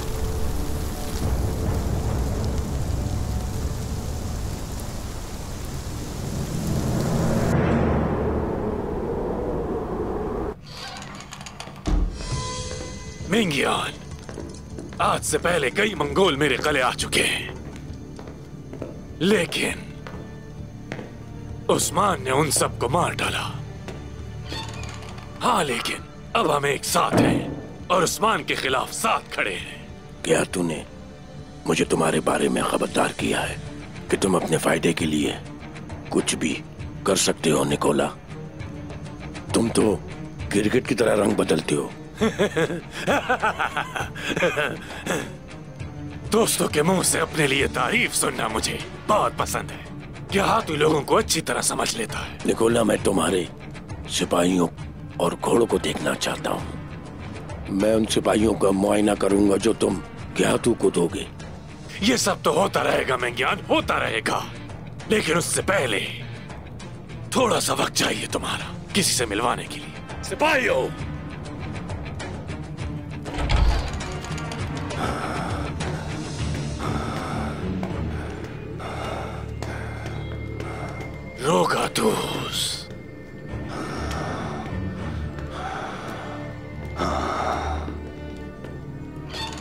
मिंगियान, आज से पहले कई मंगोल मेरे गले आ चुके हैं, लेकिन उस्मान ने उन सबको मार डाला। हाँ, लेकिन अब हम एक साथ हैं और उस्मान के खिलाफ साथ खड़े हैं। क्या तूने मुझे तुम्हारे बारे में खबरदार किया है कि तुम अपने फायदे के लिए कुछ भी कर सकते हो निकोला? तुम तो गिरगिट की तरह रंग बदलते हो। दोस्तों के मुंह से अपने लिए तारीफ सुनना मुझे बहुत पसंद है। क्या तू लोगों को अच्छी तरह समझ लेता है? निकोला, मैं तुम्हारे सिपाहियों और घोड़ों को देखना चाहता हूँ। मैं उन सिपाहियों का मुआयना करूंगा जो तुम ज्ञातू को दोगे। ये सब तो होता रहेगा मेंगियान, होता रहेगा, लेकिन उससे पहले थोड़ा सा वक्त चाहिए तुम्हारा किसी से मिलवाने के लिए। सिपाहियों, रोगातूस,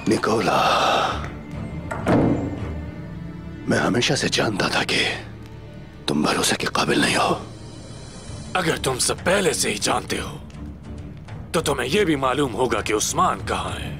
निकोला, मैं हमेशा से जानता था कि तुम भरोसे के काबिल नहीं हो। अगर तुम सब पहले से ही जानते हो तो तुम्हें यह भी मालूम होगा कि उस्मान कहाँ है।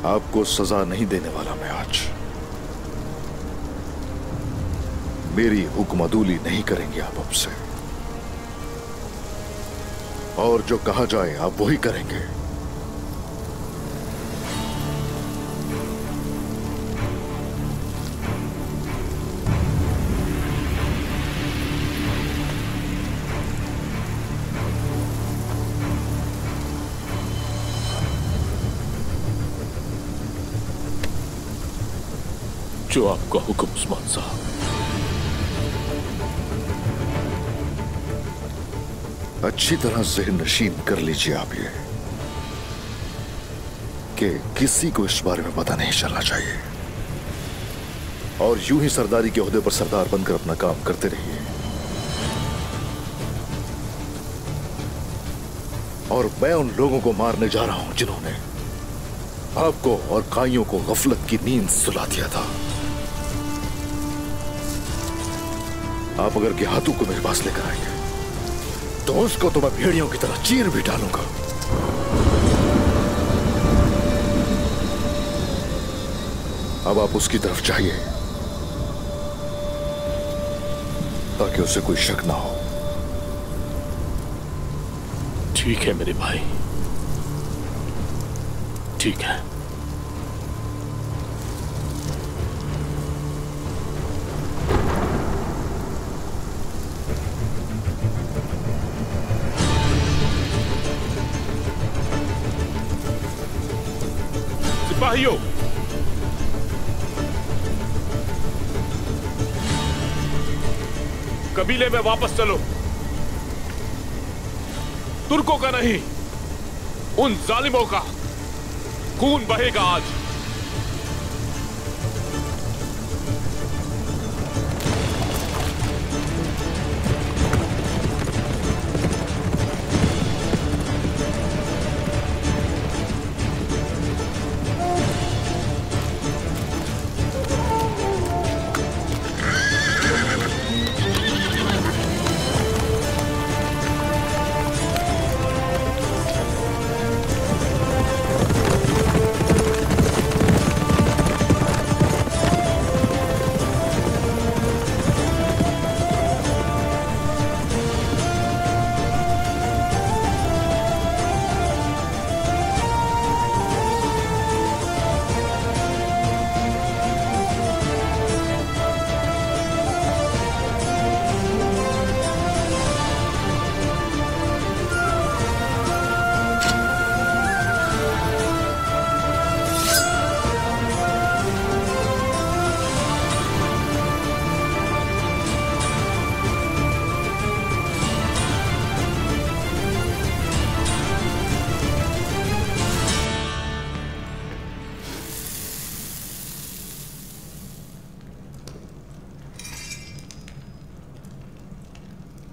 आपको सजा नहीं देने वाला मैं आज। मेरी हुक्मदूली नहीं करेंगे आप अब से, और जो कहा जाए आप वही करेंगे। जो आपका हुक्म उस्मान साहब। अच्छी तरह ज़हन नशीन कर लीजिए आप ये कि किसी को इस बारे में पता नहीं चलना चाहिए, और यूं ही सरदारी के ओहदे पर सरदार बनकर अपना काम करते रहिए। और मैं उन लोगों को मारने जा रहा हूं जिन्होंने आपको और काइयों को गफलत की नींद सुला दिया था। आप अगर गेहातू को मेरे पास लेकर आएंगे तो उसको तो मैं भेड़ियों की तरह चीर भी डालूंगा। अब आप उसकी तरफ जाइए ताकि उसे कोई शक ना हो। ठीक है मेरे भाई, ठीक है। सिपाहियों, कबीले में वापस चलो। तुर्कों का नहीं, उन जालिमों का खून बहेगा आज।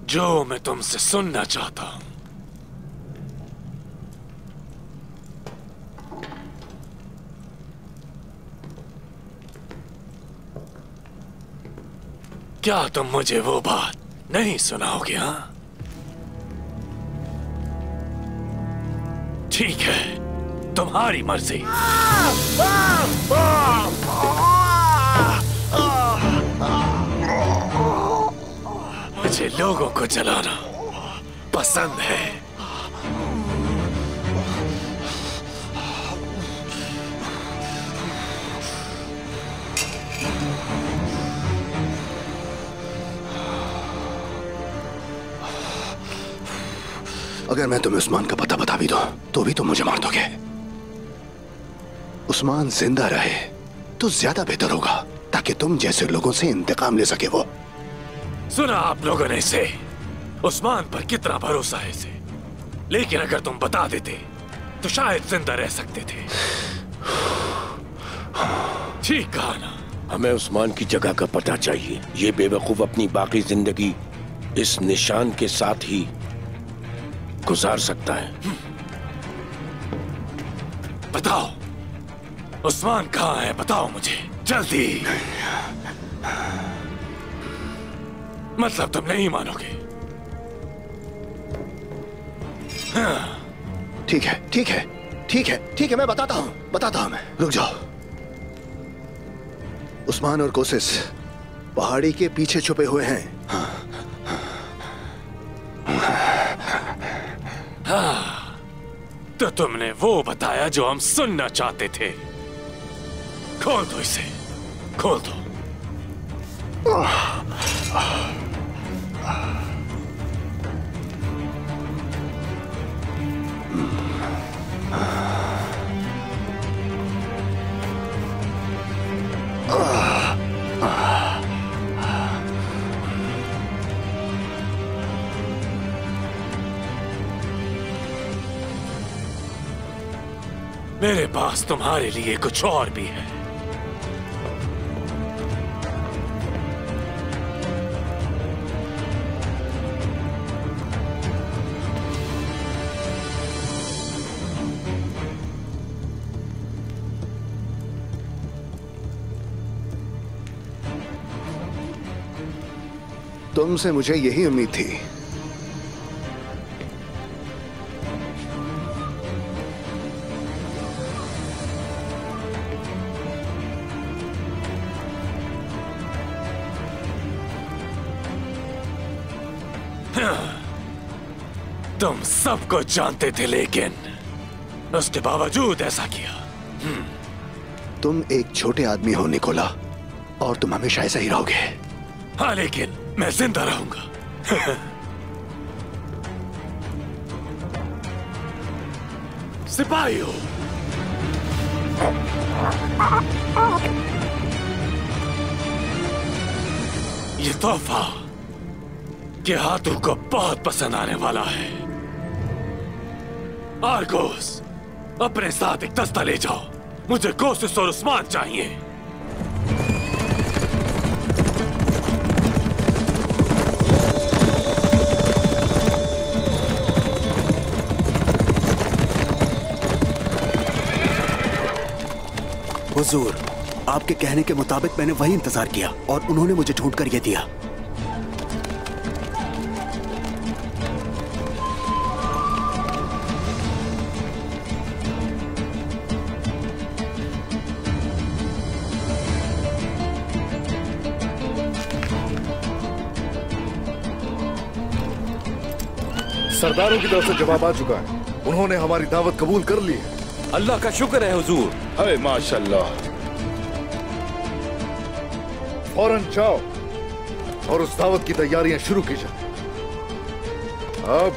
जो मैं तुमसे सुनना चाहता हूं, क्या तुम मुझे वो बात नहीं सुनाओगे? हाँ, ठीक है, तुम्हारी मर्जी। मुझे लोगों को जलाना पसंद है। अगर मैं तुम्हें उस्मान का पता बता भी दूं तो भी तुम मुझे मार दोगे। उस्मान जिंदा रहे तो ज्यादा बेहतर होगा, ताकि तुम जैसे लोगों से इंतकाम ले सके वो। सुना आप लोगों ने इसे, उस्मान पर कितना भरोसा है इसे, लेकिन अगर तुम बता देते तो शायद जिंदा रह सकते थे। ठीक कहा ना? हमें उस्मान की जगह का पता चाहिए। ये बेवकूफ अपनी बाकी जिंदगी इस निशान के साथ ही गुजार सकता है। बताओ उस्मान कहाँ है? बताओ मुझे जल्दी। मतलब तुम नहीं मानोगे? ठीक है ठीक है ठीक है ठीक है, मैं बताता हूं मैं। रुक जाओ। उस्मान और कोसिस पहाड़ी के पीछे छुपे हुए हैं। हाँ, तो तुमने वो बताया जो हम सुनना चाहते थे। खोल दो इसे, खोल दो। मेरे पास तुम्हारे लिए कुछ और भी है। तुमसे मुझे यही उम्मीद थी। तुम सब कुछ जानते थे, लेकिन उसके बावजूद ऐसा किया। तुम एक छोटे आदमी हो निकोला, और तुम हमेशा ऐसा ही रहोगे। हाँ, लेकिन मैं जिंदा रहूंगा। सिपाहियों, ये तोहफा गेहातू को बहुत पसंद आने वाला है। आर्गोस, अपने साथ एक दस्ता ले जाओ। मुझे कोसिस और उस्मान चाहिए। हुजूर, आपके कहने के मुताबिक मैंने वही इंतजार किया और उन्होंने मुझे ढूंढ कर ये दिया। सरदारों की तरफ से जवाब आ चुका है। उन्होंने हमारी दावत कबूल कर ली है। अल्लाह का शुक्र है हुजूर। अरे माशाल्लाह। फौरन जाओ और उस दावत की तैयारियां शुरू की जाए। अब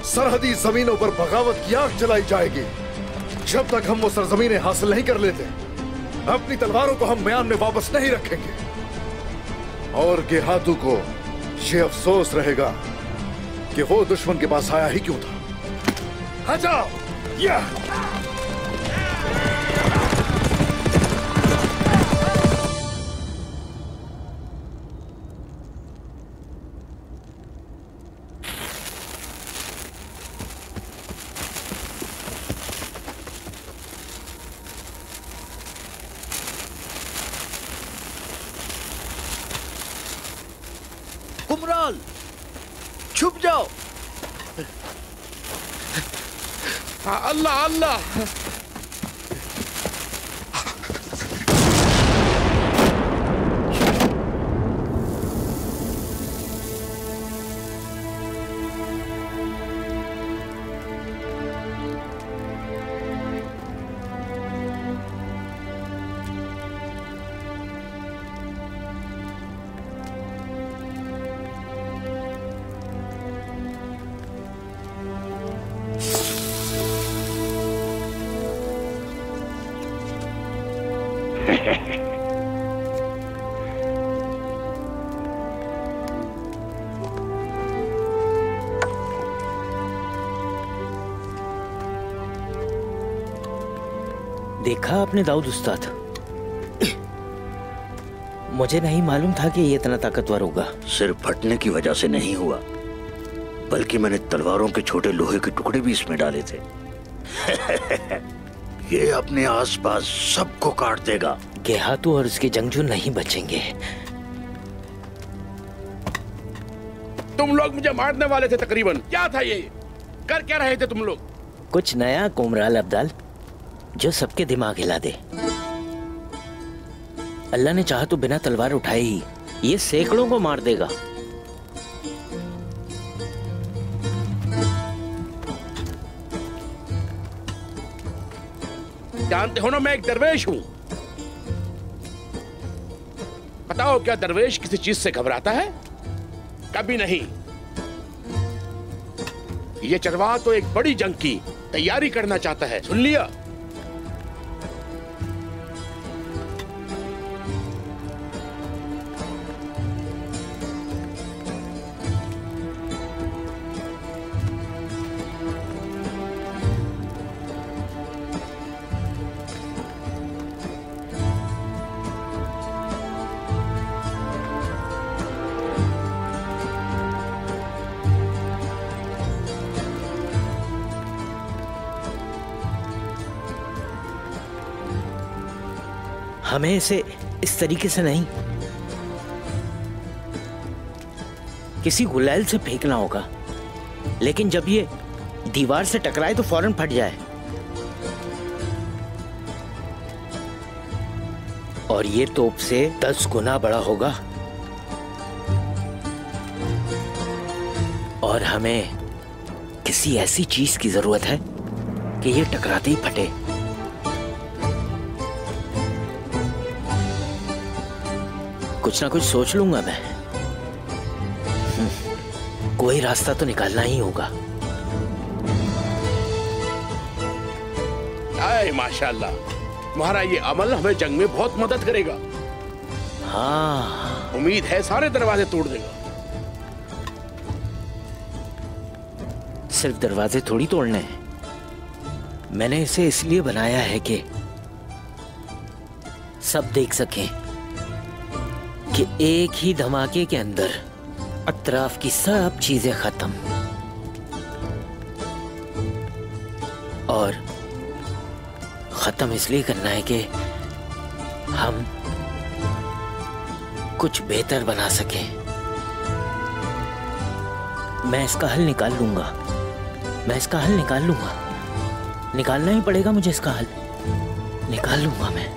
सरहदी जमीनों पर बगावत की आग जलाई जाएगी। जब तक हम वो सरजमीनें हासिल नहीं कर लेते, अपनी तलवारों को हम म्यान में वापस नहीं रखेंगे। और गेहातू को ये अफसोस रहेगा कि वो दुश्मन के पास आया ही क्यों था। आ जाओ। या कुमराल, छुप जाओ। अल्लाह अल्लाह। देखा आपने दाऊद उस्ताद? मुझे नहीं मालूम था कि ये इतना ताकतवर होगा। सिर्फ फटने की वजह से नहीं हुआ, बल्कि मैंने तलवारों के छोटे लोहे के टुकड़े भी इसमें डाले थे। ये अपने आसपास सबको काट देगा। गेहातू और उसके जंगजू नहीं बचेंगे। तुम लोग मुझे मारने वाले थे तकरीबन। क्या था ये? कर क्या रहे थे तुम लोग? कुछ नया कुमराल अब्दाल, जो सबके दिमाग हिला दे। अल्लाह ने चाहा तो बिना तलवार उठाए ही ये सैकड़ों को मार देगा। जानते हो ना, मैं एक दरवेश हूं। बताओ, क्या दरवेश किसी चीज से घबराता है? कभी नहीं। ये चरवाहा तो एक बड़ी जंग की तैयारी करना चाहता है, सुन लिया? हमें इसे इस तरीके से नहीं, किसी गुलैल से फेंकना होगा, लेकिन जब ये दीवार से टकराए तो फौरन फट जाए। और ये तोप से 10 गुना बड़ा होगा। और हमें किसी ऐसी चीज की जरूरत है कि ये टकराते ही फटे। कुछ ना कुछ सोच लूंगा मैं। कोई रास्ता तो निकालना ही होगा। आए माशाल्लाह, तुम्हारा ये अमल हमें जंग में बहुत मदद करेगा। हाँ, उम्मीद है सारे दरवाजे तोड़ देगा। सिर्फ दरवाजे थोड़ी तोड़ने हैं। मैंने इसे इसलिए बनाया है कि सब देख सकें कि एक ही धमाके के अंदर अतराफ की सब चीजें खत्म। और खत्म इसलिए करना है कि हम कुछ बेहतर बना सकें। मैं इसका हल निकाल लूंगा। निकालना ही पड़ेगा मुझे इसका हल। निकाल लूंगा मैं।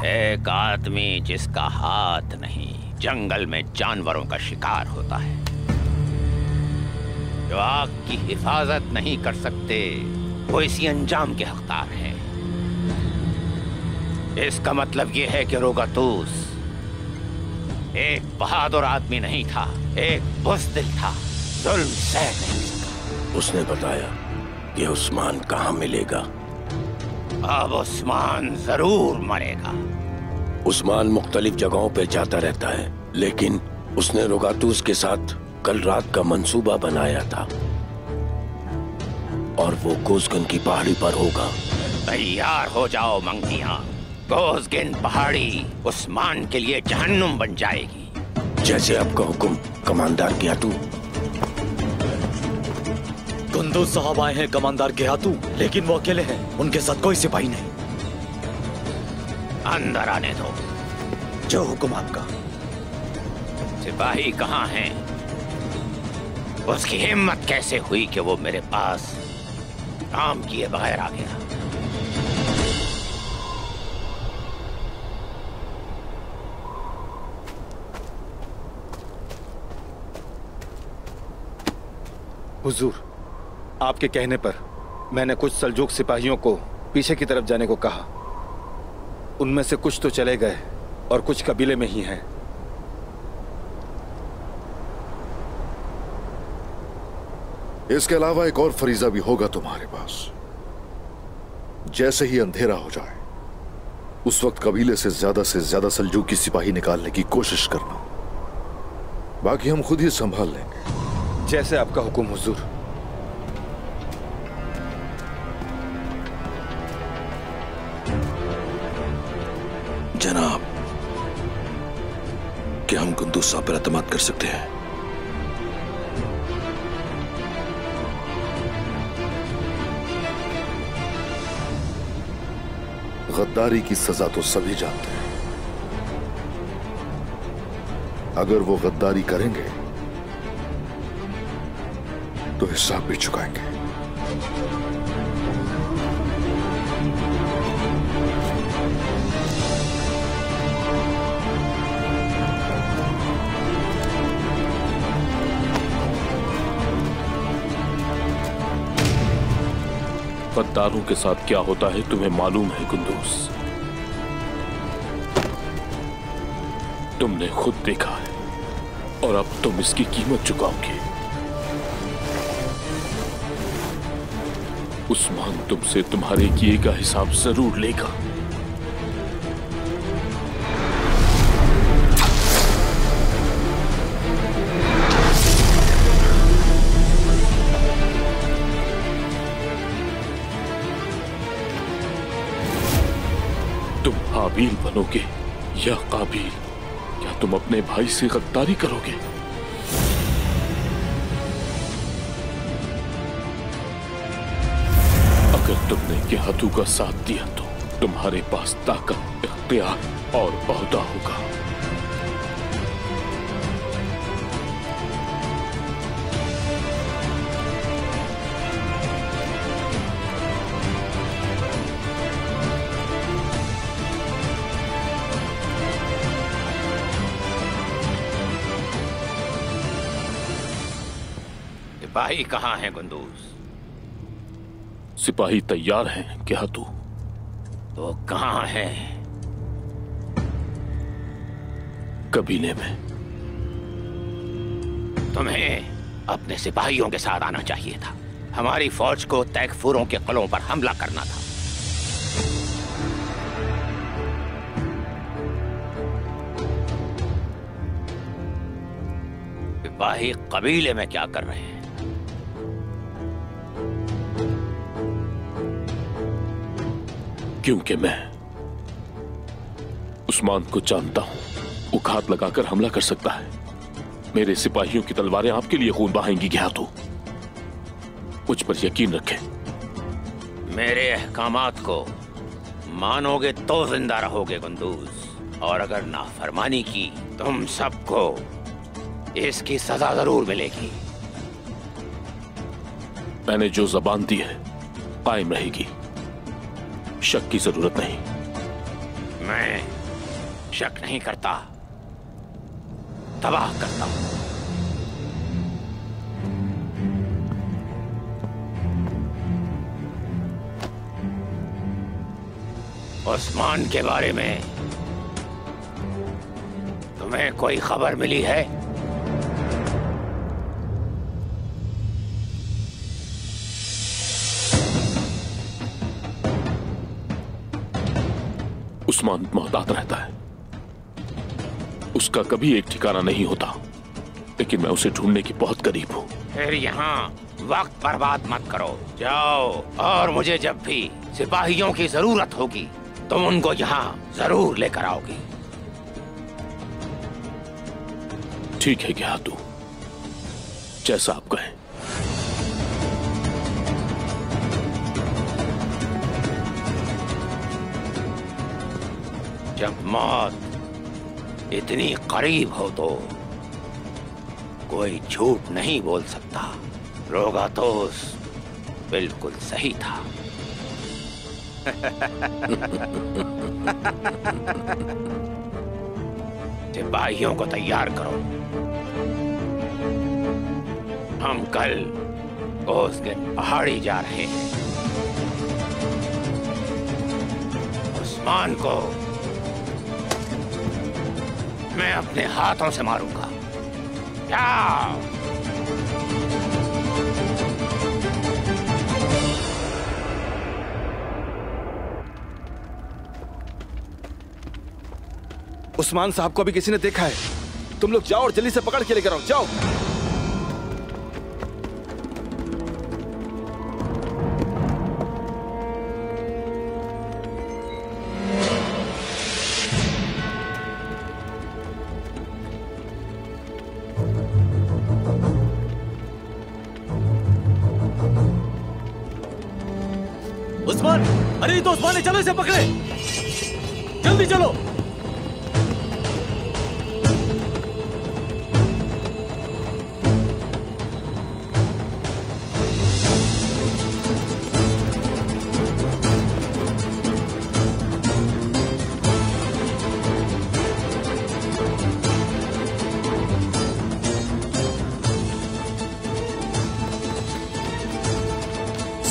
एक आदमी जिसका हाथ नहीं जंगल में जानवरों का शिकार होता है, जो आग की हिफाजत नहीं कर सकते, वो इसी अंजाम के हकदार हैं। इसका मतलब ये है कि रोगातूस एक बहादुर आदमी नहीं था, एक बुज़दिल था, जुल्म सह नहीं सका। उसने बताया कि उस्मान कहाँ मिलेगा। अब उस्मान जरूर मरेगा। उस्मान मुख्तलिफ जगहों पे जाता रहता है, लेकिन उसने रोगातूस के साथ कल रात का मंसूबा बनाया था और वो गोज़गन की पहाड़ी पर होगा। तैयार हो जाओ मंगियां, गोज़गन पहाड़ी उस्मान के लिए जहन्नुम बन जाएगी। जैसे आपका हुक्म कमांडर गेहातू। कुंदूज साहब आए हैं कमांडर गेहातू, लेकिन वो अकेले हैं, उनके साथ कोई सिपाही नहीं। अंदर आने दो। जो हुक्म आपका। सिपाही कहाँ हैं? उसकी हिम्मत कैसे हुई कि वो मेरे पास काम किए बगैर आ गया? हुजूर, आपके कहने पर मैंने कुछ सल्जूक सिपाहियों को पीछे की तरफ जाने को कहा। उनमें से कुछ तो चले गए और कुछ कबीले में ही हैं। इसके अलावा एक और फरीजा भी होगा तुम्हारे पास। जैसे ही अंधेरा हो जाए उस वक्त कबीले से ज्यादा सल्जूकी सिपाही निकालने की कोशिश करना, बाकी हम खुद ही संभाल लेंगे। जैसे आपका हुक्म हुजूर। जनाब, क्या हम कुंदूज साहब पर एतमाद कर सकते हैं? गद्दारी की सजा तो सभी जानते हैं। अगर वो गद्दारी करेंगे तो हिसाब भी चुकाएंगे। गद्दारों के साथ क्या होता है तुम्हें मालूम है कुंदूज? तुमने खुद देखा है और अब तुम इसकी कीमत चुकाओगे। उस्मान तुमसे तुम्हारे किए का हिसाब जरूर लेगा। तुम हाबील बनोगे या काबिल? क्या तुम अपने भाई से गद्दारी करोगे? अगर तुमने गेहातू का साथ दिया तो तुम्हारे पास ताकत, इख्तियार और ओहदा होगा। सिपाही कहाँ हैं कुंदूज? सिपाही तैयार हैं गेहातू। तो कहाँ हैं? कबीले में। तुम्हें अपने सिपाहियों के साथ आना चाहिए था। हमारी फौज को तैकफूरों के किलों पर हमला करना था। सिपाही कबीले में क्या कर रहे हैं? क्योंकि मैं उस्मान को जानता हूं। वो घात लगाकर हमला कर सकता है। मेरे सिपाहियों की तलवारें आपके लिए खून बहाएंगी गेहातू। मुझ पर यकीन रखें। मेरे अहकामात को मानोगे तो जिंदा रहोगे कुंदूज, और अगर नाफरमानी की तुम सबको इसकी सजा जरूर मिलेगी। मैंने जो जबान दी है कायम रहेगी। शक की जरूरत नहीं। मैं शक नहीं करता, तबाह करता हूं। उस्मान के बारे में तुम्हें कोई खबर मिली है? उस्मान मोहतात रहता है। उसका कभी एक ठिकाना नहीं होता, लेकिन मैं उसे ढूंढने की बहुत करीब हूं। फिर यहाँ वक्त बर्बाद मत करो। जाओ, और मुझे जब भी सिपाहियों की जरूरत होगी तुम उनको यहाँ जरूर लेकर आओगी। ठीक है गेहातू, जैसा आप कहें। जब मौत इतनी करीब हो तो कोई झूठ नहीं बोल सकता। रोगातोस बिल्कुल सही था। सिपाहियों को तैयार करो। हम कल ओसगिन पहाड़ी जा रहे हैं। उस्मान को मैं अपने हाथों से मारूंगा। जाओ। उस्मान साहब को अभी किसी ने देखा है। तुम लोग जाओ और जल्दी से पकड़ के लेकर आओ। जाओ। उस्मान, अरे तो उस्मान ने, चलो इसे पकड़े, जल्दी चलो।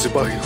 सिपाही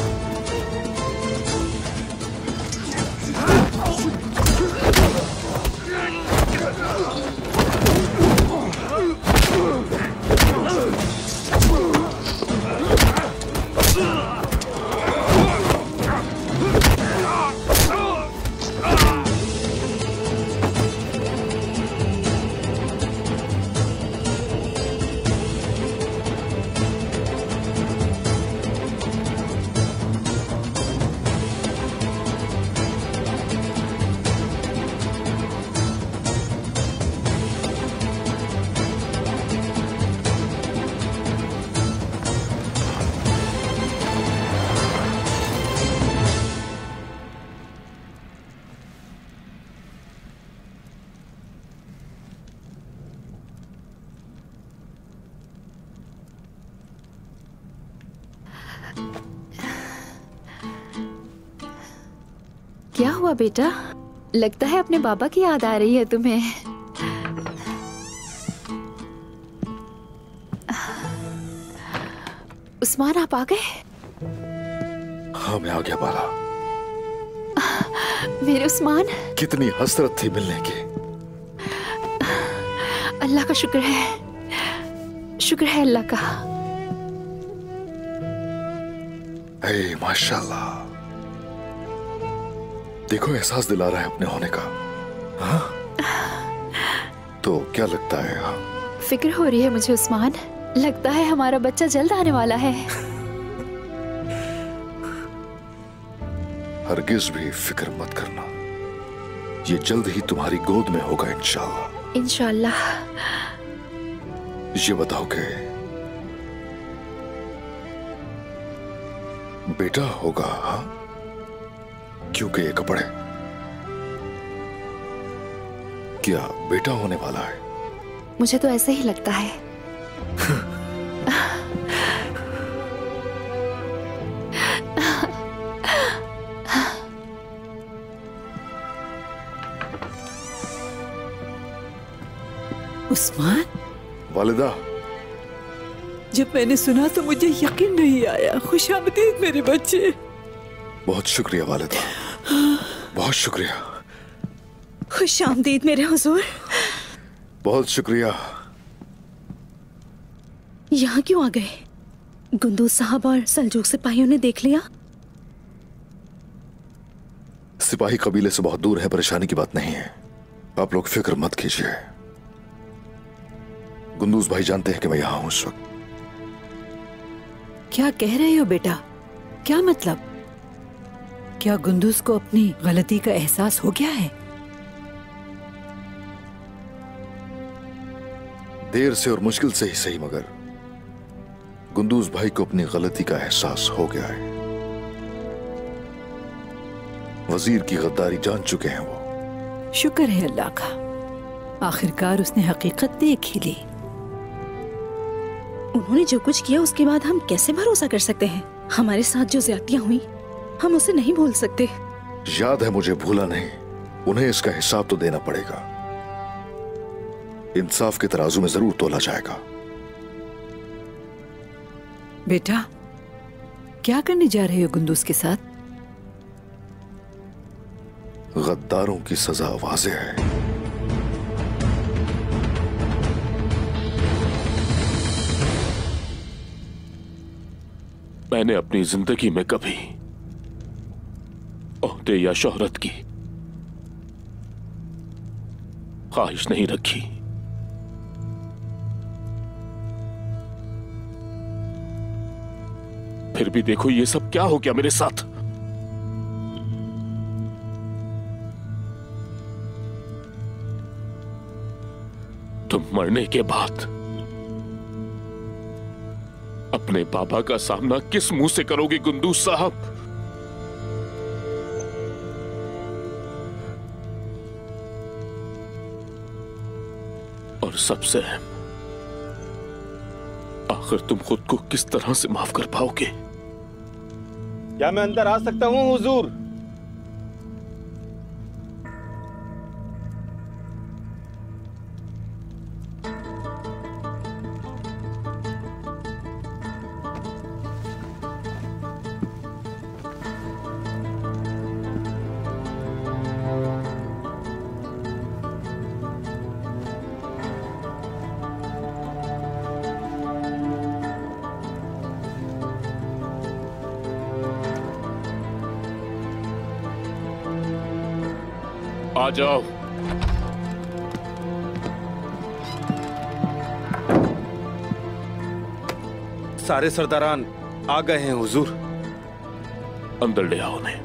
क्या हुआ बेटा? लगता है अपने बाबा की याद आ रही है तुम्हें। उस्मान, आप आ गए? हाँ, मैं आ गया बाला। मेरे उस्मान, कितनी हसरत थी मिलने की। अल्लाह का शुक्र है, शुक्र है अल्लाह का। हे माशाल्लाह, देखो एहसास दिला रहा है अपने होने का। हाँ? तो क्या लगता है? हाँ? फिक्र हो रही है मुझे उस्मान, लगता है हमारा बच्चा जल्द आने वाला है। हरगिज भी फिक्र मत करना, ये जल्द ही तुम्हारी गोद में होगा इंशाल्लाह। इंशाल्लाह। ये बताओ कि बेटा होगा? हाँ, क्योंकि ये कपड़े, क्या बेटा होने वाला है? मुझे तो ऐसे ही लगता है। उस्मान, वालिदा, जब मैंने सुना तो मुझे यकीन नहीं आया। खुशामदीद मेरे बच्चे। बहुत शुक्रिया वालिदा, बहुत शुक्रिया। खुशामदीद मेरे हुजूर। बहुत शुक्रिया। यहाँ क्यों आ गए? गुंदूज साहब और सल्जूक सिपाहियों ने देख लिया? सिपाही कबीले से बहुत दूर है, परेशानी की बात नहीं है, आप लोग फिक्र मत कीजिए। गुंदूज भाई जानते हैं कि मैं यहां हूं इस वक्त। क्या कह रहे हो बेटा? क्या मतलब? क्या गुंदूज को अपनी गलती का एहसास हो गया है? देर से और मुश्किल से ही सही, मगर गुंदूज भाई को अपनी गलती का एहसास हो गया है। वजीर की गद्दारी जान चुके हैं वो। शुक्र है अल्लाह का, आखिरकार उसने हकीकत देख ही ली। उन्होंने जो कुछ किया उसके बाद हम कैसे भरोसा कर सकते हैं? हमारे साथ जो ज्यादतियां हुई हम उसे नहीं भूल सकते। याद है मुझे, भूला नहीं। उन्हें इसका हिसाब तो देना पड़ेगा। इंसाफ के तराजू में जरूर तोला जाएगा। बेटा, क्या करने जा रहे हो गुंदूज के साथ? गद्दारों की सजा वाज़ेह है। मैंने अपनी जिंदगी में कभी ओहदे या शोहरत की ख्वाहिश नहीं रखी। फिर भी देखो ये सब क्या हो गया मेरे साथ। तुम मरने के बाद अपने पापा का सामना किस मुंह से करोगे कुंदूस साहब? और सबसे अहम, आखिर तुम खुद को किस तरह से माफ कर पाओगे? क्या मैं अंदर आ सकता हूँ हुजूर? आ जाओ। सारे सरदारान आ गए हैं हुजूर। अंदर ले आओ उन्हें।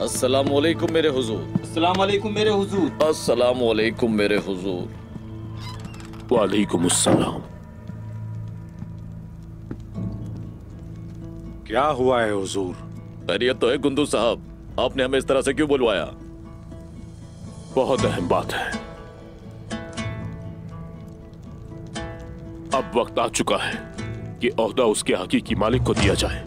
अस्सलाम वालेकुम मेरे हुजूर। अस्सलाम वालेकुम मेरे हुजूर। अस्सलाम वालेकुम मेरे हुजूर। वालेकुम अस्सलाम। क्या हुआ है हुजूर? खैरियत तो है गुंदू साहब, आपने हमें इस तरह से क्यों बुलवाया? बहुत अहम बात है। अब वक्त आ चुका है कि ओहदा उसके हकीकी मालिक को दिया जाए।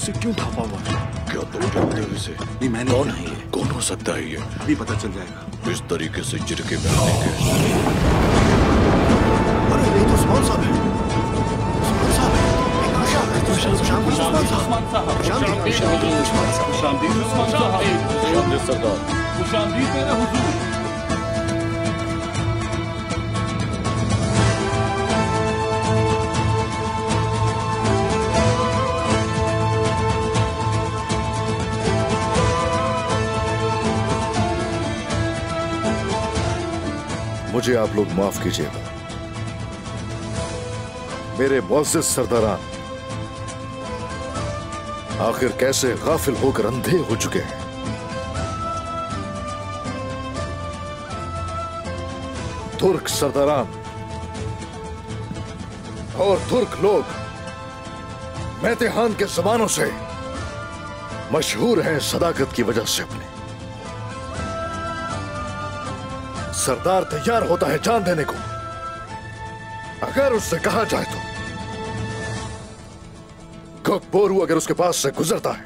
से क्यों ढापा हुआ है? क्या तुम जानते हो इसे? नहीं, मैंने कौन है ये? कौन हो सकता है ये? अभी पता चल जाएगा। इस तरीके से जिरके बैठने के। अरे ये तो उस्मान साहब है। उस्मान साहब है। शांति सरदार। मेरे हुजूर। मुझे आप लोग माफ कीजिएगा। मेरे मुअज़्ज़िज़ सरदारान आखिर कैसे गाफिल होकर अंधे हो चुके हैं। तुर्क सरदारान और तुर्क लोग मैतेहान के जमानों से मशहूर हैं सदाकत की वजह से। अपने सरदार तैयार होता है जान देने को अगर उससे कहा जाए तो। कोकबोरू अगर उसके पास से गुजरता है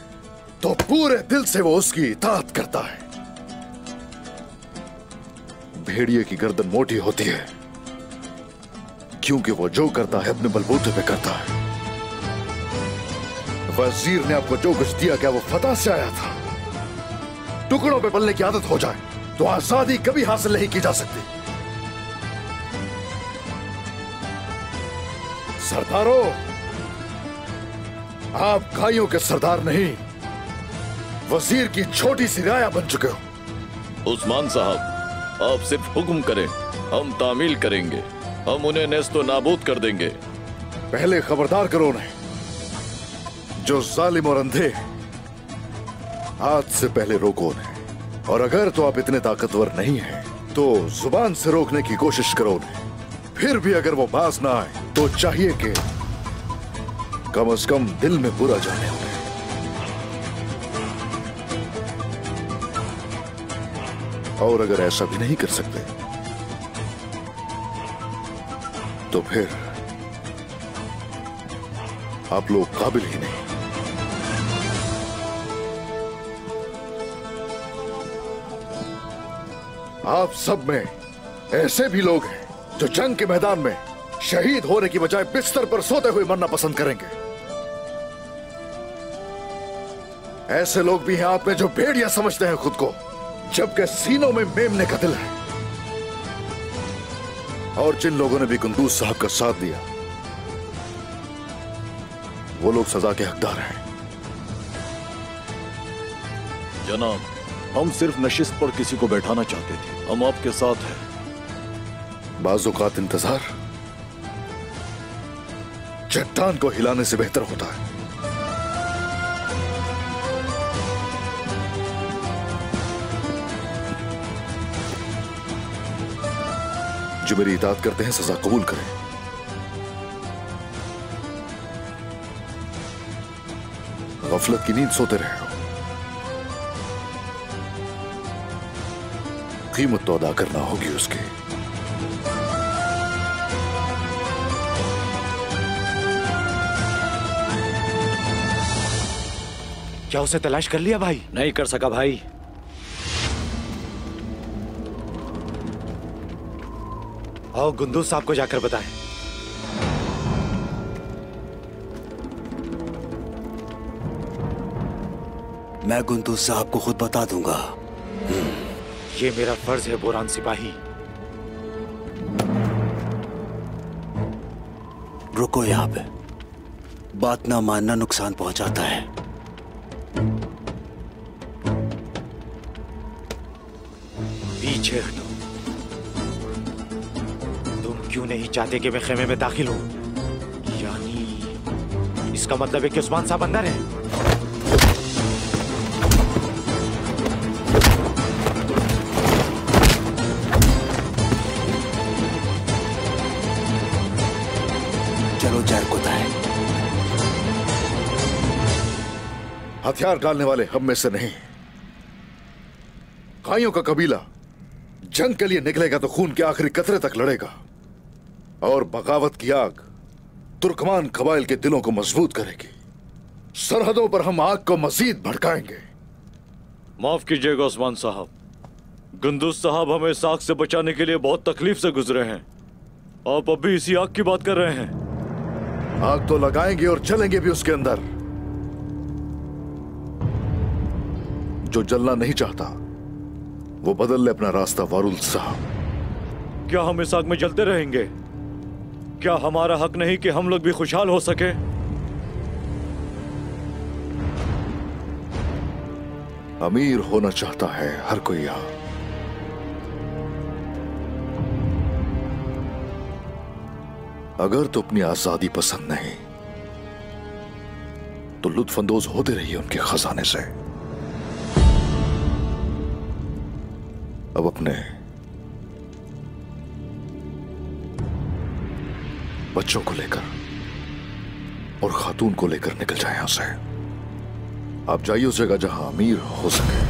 तो पूरे दिल से वो उसकी इताअत करता है। भेड़िए की गर्दन मोटी होती है क्योंकि वो जो करता है अपने बलबूते पे करता है। वजीर ने आपको जो कुछ दिया क्या वो फतह से आया था? टुकड़ों पे पलने की आदत हो जाए तो आजादी कभी हासिल नहीं की जा सकती। सरदारों, आप गायों के सरदार नहीं, वजीर की छोटी सी राया बन चुके हो। उस्मान साहब, आप सिर्फ हुक्म करें, हम तामील करेंगे, हम उन्हें नेस्तो नाबूद कर देंगे। पहले खबरदार करो उन्हें, जो जालिम और अंधे, हाथ से पहले रोको उन्हें। और अगर तो आप इतने ताकतवर नहीं हैं, तो जुबान से रोकने की कोशिश करो उन्हें। फिर भी अगर वो बाज ना आए तो चाहिए कि कम से कम दिल में बुरा जाने उन्हें। और अगर ऐसा भी नहीं कर सकते तो फिर आप लोग काबिल ही नहीं। आप सब में ऐसे भी लोग हैं जो जंग के मैदान में शहीद होने की बजाय बिस्तर पर सोते हुए मरना पसंद करेंगे। ऐसे लोग भी हैं आप में जो भेड़िया समझते हैं खुद को, जबकि सीनों में मेमने का दिल है। और जिन लोगों ने भी कुंदूज साहब का साथ दिया, वो लोग सजा के हकदार हैं। जनाब, हम सिर्फ नशिस्त पर किसी को बैठाना चाहते थे। हम आपके साथ हैं। बाज़ औक़ात इंतजार चट्टान को हिलाने से बेहतर होता है। जो मेरी इताअत करते हैं सजा कबूल करें। गफलत की नींद सोते रहे हो, कीमत तो अदा करना होगी उसकी। क्या उसे तलाश कर लिया भाई? नहीं कर सका भाई। आओ कुंदूज साहब को जाकर बताएं। मैं कुंदूज साहब को खुद बता दूंगा। ये मेरा फर्ज है बोरान सिपाही। रुको यहाँ पे, बात ना मानना नुकसान पहुंचाता है। पीछे हटो। तुम क्यों नहीं चाहते कि मैं खेमे में दाखिल हूं? यानी इसका मतलब है कि उस्मान साहब अंदर है। चलो जय को है। हथियार डालने वाले हम में से नहीं। काइयों का कबीला जंग के लिए निकलेगा तो खून के आखिरी कतरे तक लड़ेगा, और बगावत की आग तुर्कमान कबाइल के दिलों को मजबूत करेगी। सरहदों पर हम आग को मजीद भड़काएंगे। माफ कीजिएगा उस्मान साहब, कुंदूज साहब हमें इस आग से बचाने के लिए बहुत तकलीफ से गुजरे हैं। आप अभी इसी आग की बात कर रहे हैं। आग तो लगाएंगे और जलेंगे भी उसके अंदर। जो जलना नहीं चाहता वो बदल ले अपना रास्ता वारुल साहब। क्या हम इस आग में जलते रहेंगे? क्या हमारा हक नहीं कि हम लोग भी खुशहाल हो सके? अमीर होना चाहता है हर कोई यहां। अगर तो अपनी आजादी पसंद नहीं तो लुत्फअंदोज होते रहिए उनके खजाने से। अब अपने बच्चों को लेकर और खातून को लेकर निकल जाए यहां से। आप जाइए उस जगह जहां अमीर हो सके।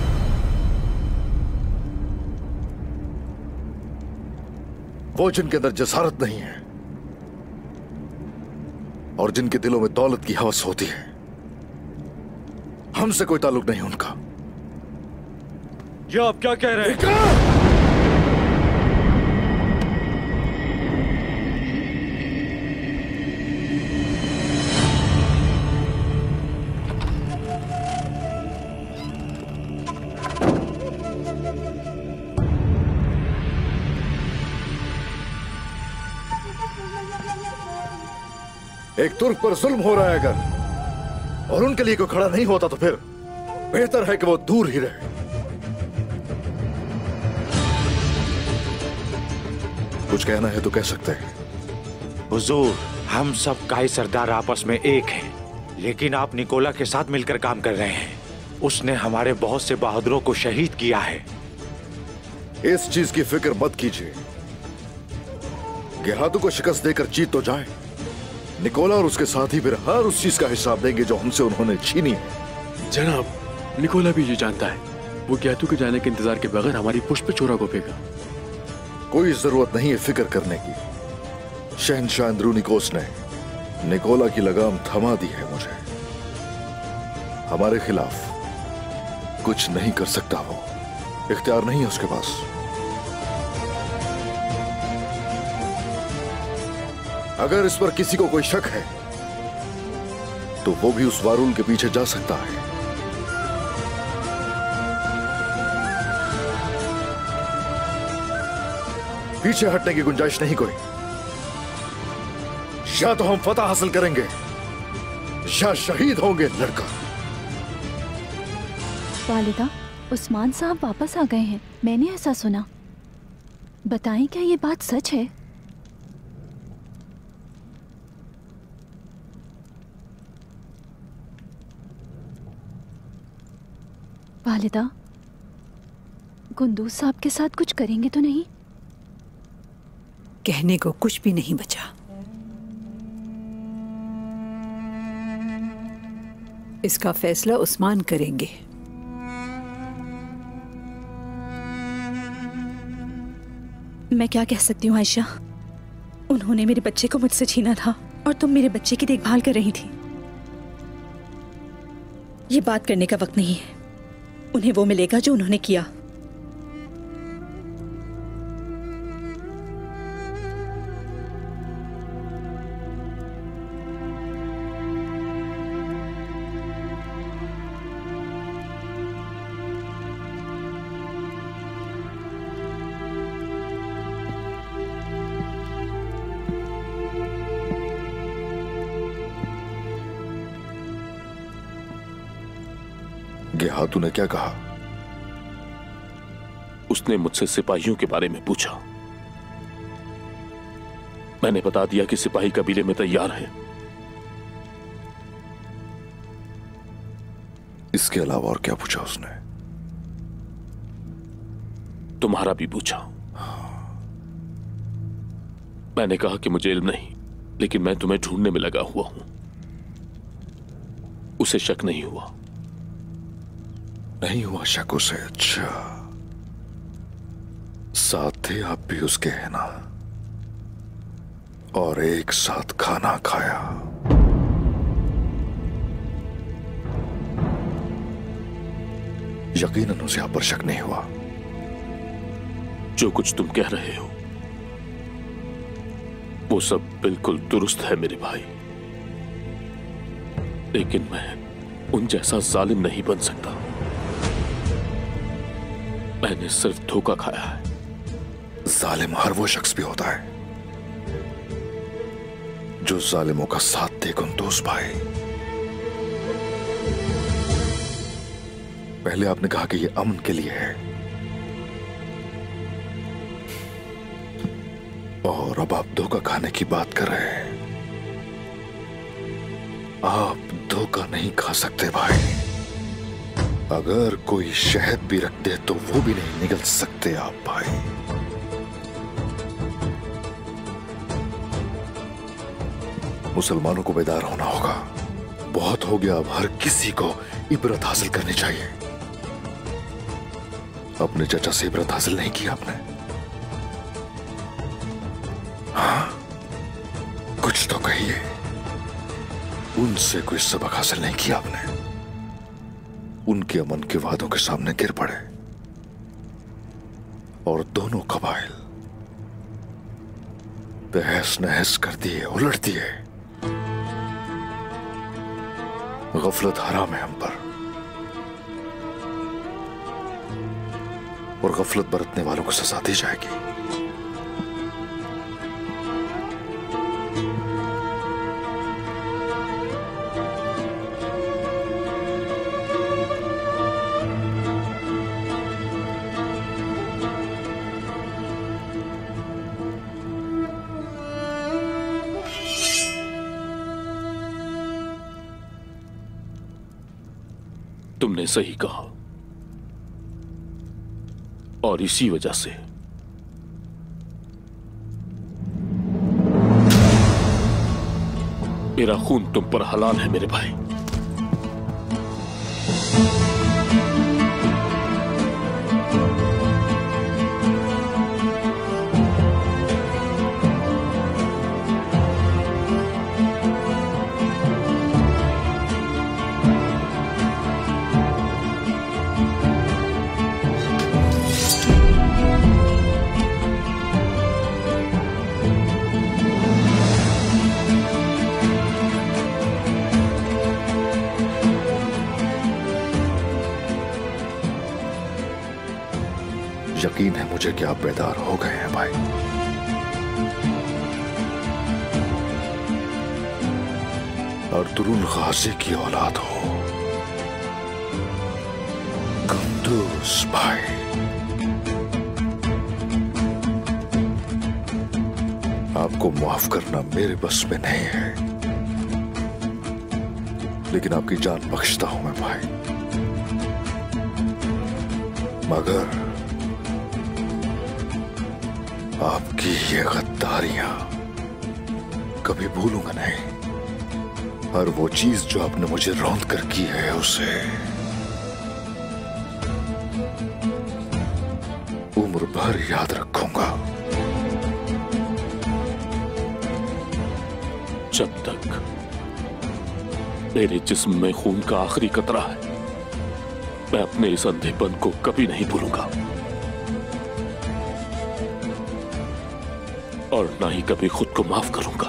वो जिनके अंदर जसारत नहीं है और जिनके दिलों में दौलत की हवस होती है, हमसे कोई ताल्लुक नहीं उनका। ये आप क्या कह रहे हैं? एक तुर्क पर जुल्म हो रहा है अगर, और उनके लिए कोई खड़ा नहीं होता तो फिर बेहतर है कि वो दूर ही रहे। कुछ कहना है तो कह सकते हैं। हुजूर, हम सब काई सरदार आपस में एक हैं, लेकिन आप निकोला के साथ मिलकर काम कर रहे हैं। उसने हमारे बहुत से बहादुरों को शहीद किया है। इस चीज की फिक्र मत कीजिए। गेहातू को शिकस्त देकर जीत तो जाए, निकोला और उसके साथी फिर हर उस चीज का हिसाब देंगे जो हमसे उन्होंने छीनी है। जनाब, निकोला भी ये जानता है। वो गेहातू के जाने के इंतजार के बगैर हमारी पुष्प चोरा को फेंका। कोई जरूरत नहीं है फिक्र करने की। शहनशाह अंद्रूनिकोस ने निकोला की लगाम थमा दी है मुझे। हमारे खिलाफ कुछ नहीं कर सकता वो। इख्तियार नहीं है उसके पास। अगर इस पर किसी को कोई शक है तो वो भी उस वारूल के पीछे जा सकता है। पीछे हटने की गुंजाइश नहीं कोई। या तो हम फतह हासिल करेंगे या शहीद होंगे लड़का। वालिदा, उस्मान साहब वापस आ गए हैं, मैंने ऐसा सुना। बताएं क्या ये बात सच है? वालिदा, गुंदूज साहब के साथ कुछ करेंगे तो नहीं? कहने को कुछ भी नहीं बचा। इसका फैसला उस्मान करेंगे। मैं क्या कह सकती हूँ आयशा, उन्होंने मेरे बच्चे को मुझसे छीना था और तुम मेरे बच्चे की देखभाल कर रही थी। ये बात करने का वक्त नहीं है। उन्हें वो मिलेगा जो उन्होंने किया। गेहातू ने क्या कहा? उसने मुझसे सिपाहियों के बारे में पूछा। मैंने बता दिया कि सिपाही कबीले में तैयार हैं। इसके अलावा और क्या पूछा उसने? तुम्हारा भी पूछा। मैंने कहा कि मुझे इल्म नहीं, लेकिन मैं तुम्हें ढूंढने में लगा हुआ हूं। उसे शक नहीं हुआ। नहीं हुआ शक उसे? अच्छा, साथ थे आप भी उसके, है ना? और एक साथ खाना खाया। यकीनन उसे आप पर शक नहीं हुआ। जो कुछ तुम कह रहे हो वो सब बिल्कुल दुरुस्त है मेरे भाई, लेकिन मैं उन जैसा जालिम नहीं बन सकता। मैंने सिर्फ धोखा खाया है। जालिम हर वो शख्स भी होता है जो जालिमों का साथ दे गुंदूज भाई। पहले आपने कहा कि ये अमन के लिए है, और अब आप धोखा खाने की बात कर रहे हैं। आप धोखा नहीं खा सकते भाई। अगर कोई शहद भी रख दे तो वो भी नहीं निगल सकते आप भाई। मुसलमानों को बेदार होना होगा। बहुत हो गया, अब हर किसी को इबरत हासिल करनी चाहिए। अपने चाचा से इबरत हासिल नहीं की आपने? हाँ, कुछ तो कहिए। उनसे कोई सबक हासिल नहीं किया आपने? उनके अमन के वादों के सामने गिर पड़े और दोनों कबाइल तहस नहस कर दिए, उलट दिए। गफलत हराम है हम पर, और गफलत बरतने वालों को सजा दी जाएगी। तुमने सही कहा, और इसी वजह से मेरा खून तुम पर हलाल है मेरे भाई। मुझे कि आप बेदार हो गए हैं भाई। और दुरुल गाजी की औलाद हो कुंदूज भाई। आपको माफ करना मेरे बस में नहीं है, लेकिन आपकी जान बख्शता हूं मैं भाई। मगर आपकी ये गद्दारियां कभी भूलूंगा नहीं, और वो चीज जो आपने मुझे रौंद कर की है उसे उम्र भर याद रखूंगा। जब तक मेरे जिस्म में खून का आखिरी कतरा है, मैं अपने इस अंधेपन को कभी नहीं भूलूंगा, और ना ही कभी खुद को माफ करूंगा।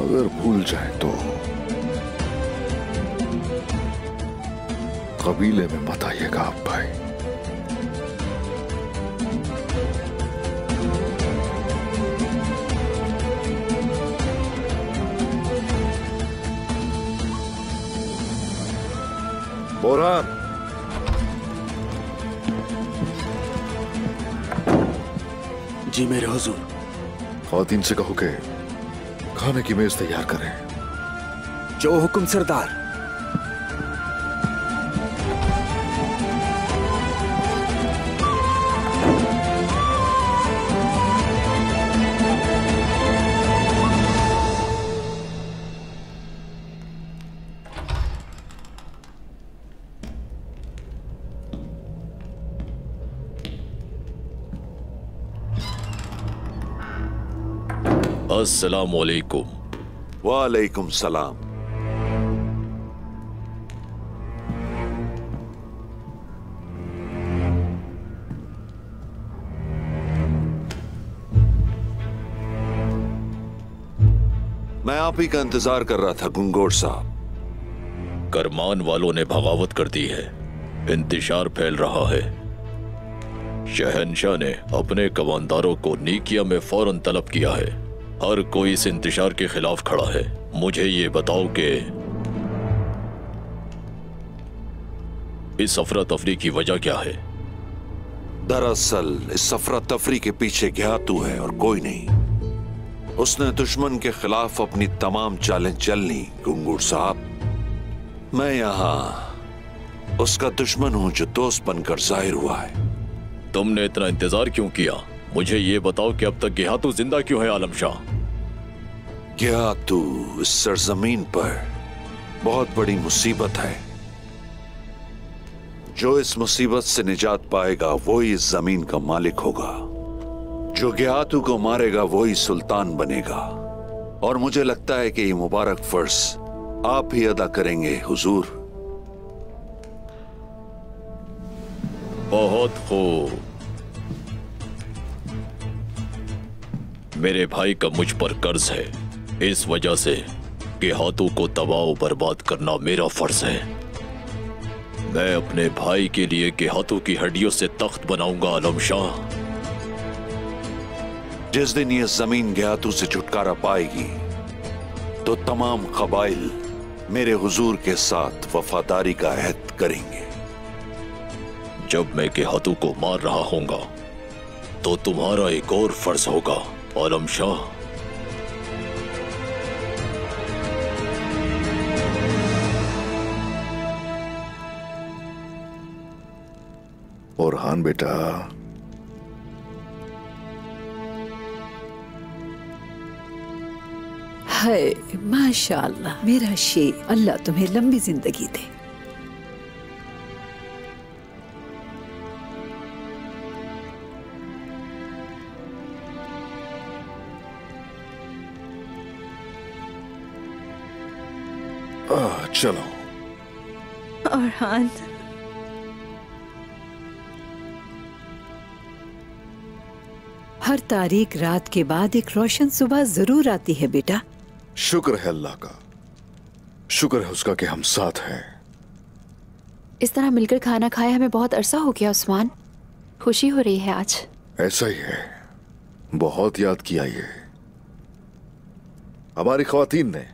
अगर भूल जाए तो कबीले में मत आइएगा आप भाई। बोरान, जी मेरे हुजूर। ख्वातीन से कहो कि खाने की मेज तैयार करें। जो हुक्म सरदार। अस्सलाम वालेकुम। वालेकुम सलाम। मैं आप ही का इंतजार कर रहा था गुंगोर साहब। करमान वालों ने बगावत कर दी है, इंतशार फैल रहा है। शहनशाह ने अपने कमानदारों को नीकिया में फौरन तलब किया है। हर कोई इस इंतशार के खिलाफ खड़ा है। मुझे ये बताओ कि इस अफरा तफरी की वजह क्या है? दरअसल इस अफरा तफरी के पीछे ज्ञातू है और कोई नहीं। उसने दुश्मन के खिलाफ अपनी तमाम चालें चल ली गुंगूर साहब। मैं यहाँ उसका दुश्मन हूं जो दोस्त बनकर जाहिर हुआ है। तुमने इतना इंतजार क्यों किया? मुझे ये बताओ कि अब तक गिहातू जिंदा क्यों है आलम शाह? गिहातू इस सरजमीन पर बहुत बड़ी मुसीबत है। जो इस मुसीबत से निजात पाएगा वही इस जमीन का मालिक होगा। जो गिहातू को मारेगा वही सुल्तान बनेगा। और मुझे लगता है कि ये मुबारक फर्ज आप ही अदा करेंगे हुजूर। बहुत खूब। मेरे भाई का मुझ पर कर्ज है, इस वजह से गिहातू को तबाह बर्बाद करना मेरा फर्ज है। मैं अपने भाई के लिए गिहातू की हड्डियों से तख्त बनाऊंगा आलम शाह। जिस दिन ये जमीन गिहातू से छुटकारा पाएगी तो तमाम कबाइल मेरे हुजूर के साथ वफादारी का अहद करेंगे। जब मैं गिहातू को मार रहा होऊंगा तो तुम्हारा एक और फर्ज होगा आलम शाह। ओरहान बेटा, हाय माशाअल्लाह मेरा शेर, अल्लाह तुम्हें लंबी जिंदगी दे। चलो। ओरहान, हर तारीख रात के बाद एक रोशन सुबह जरूर आती है बेटा। शुक्र है अल्लाह का, शुक्र है उसका कि हम साथ हैं। इस तरह मिलकर खाना खाए हमें बहुत अरसा हो गया उस्मान। खुशी हो रही है आज। ऐसा ही है, बहुत याद किया ये। हमारी ख्वातीन ने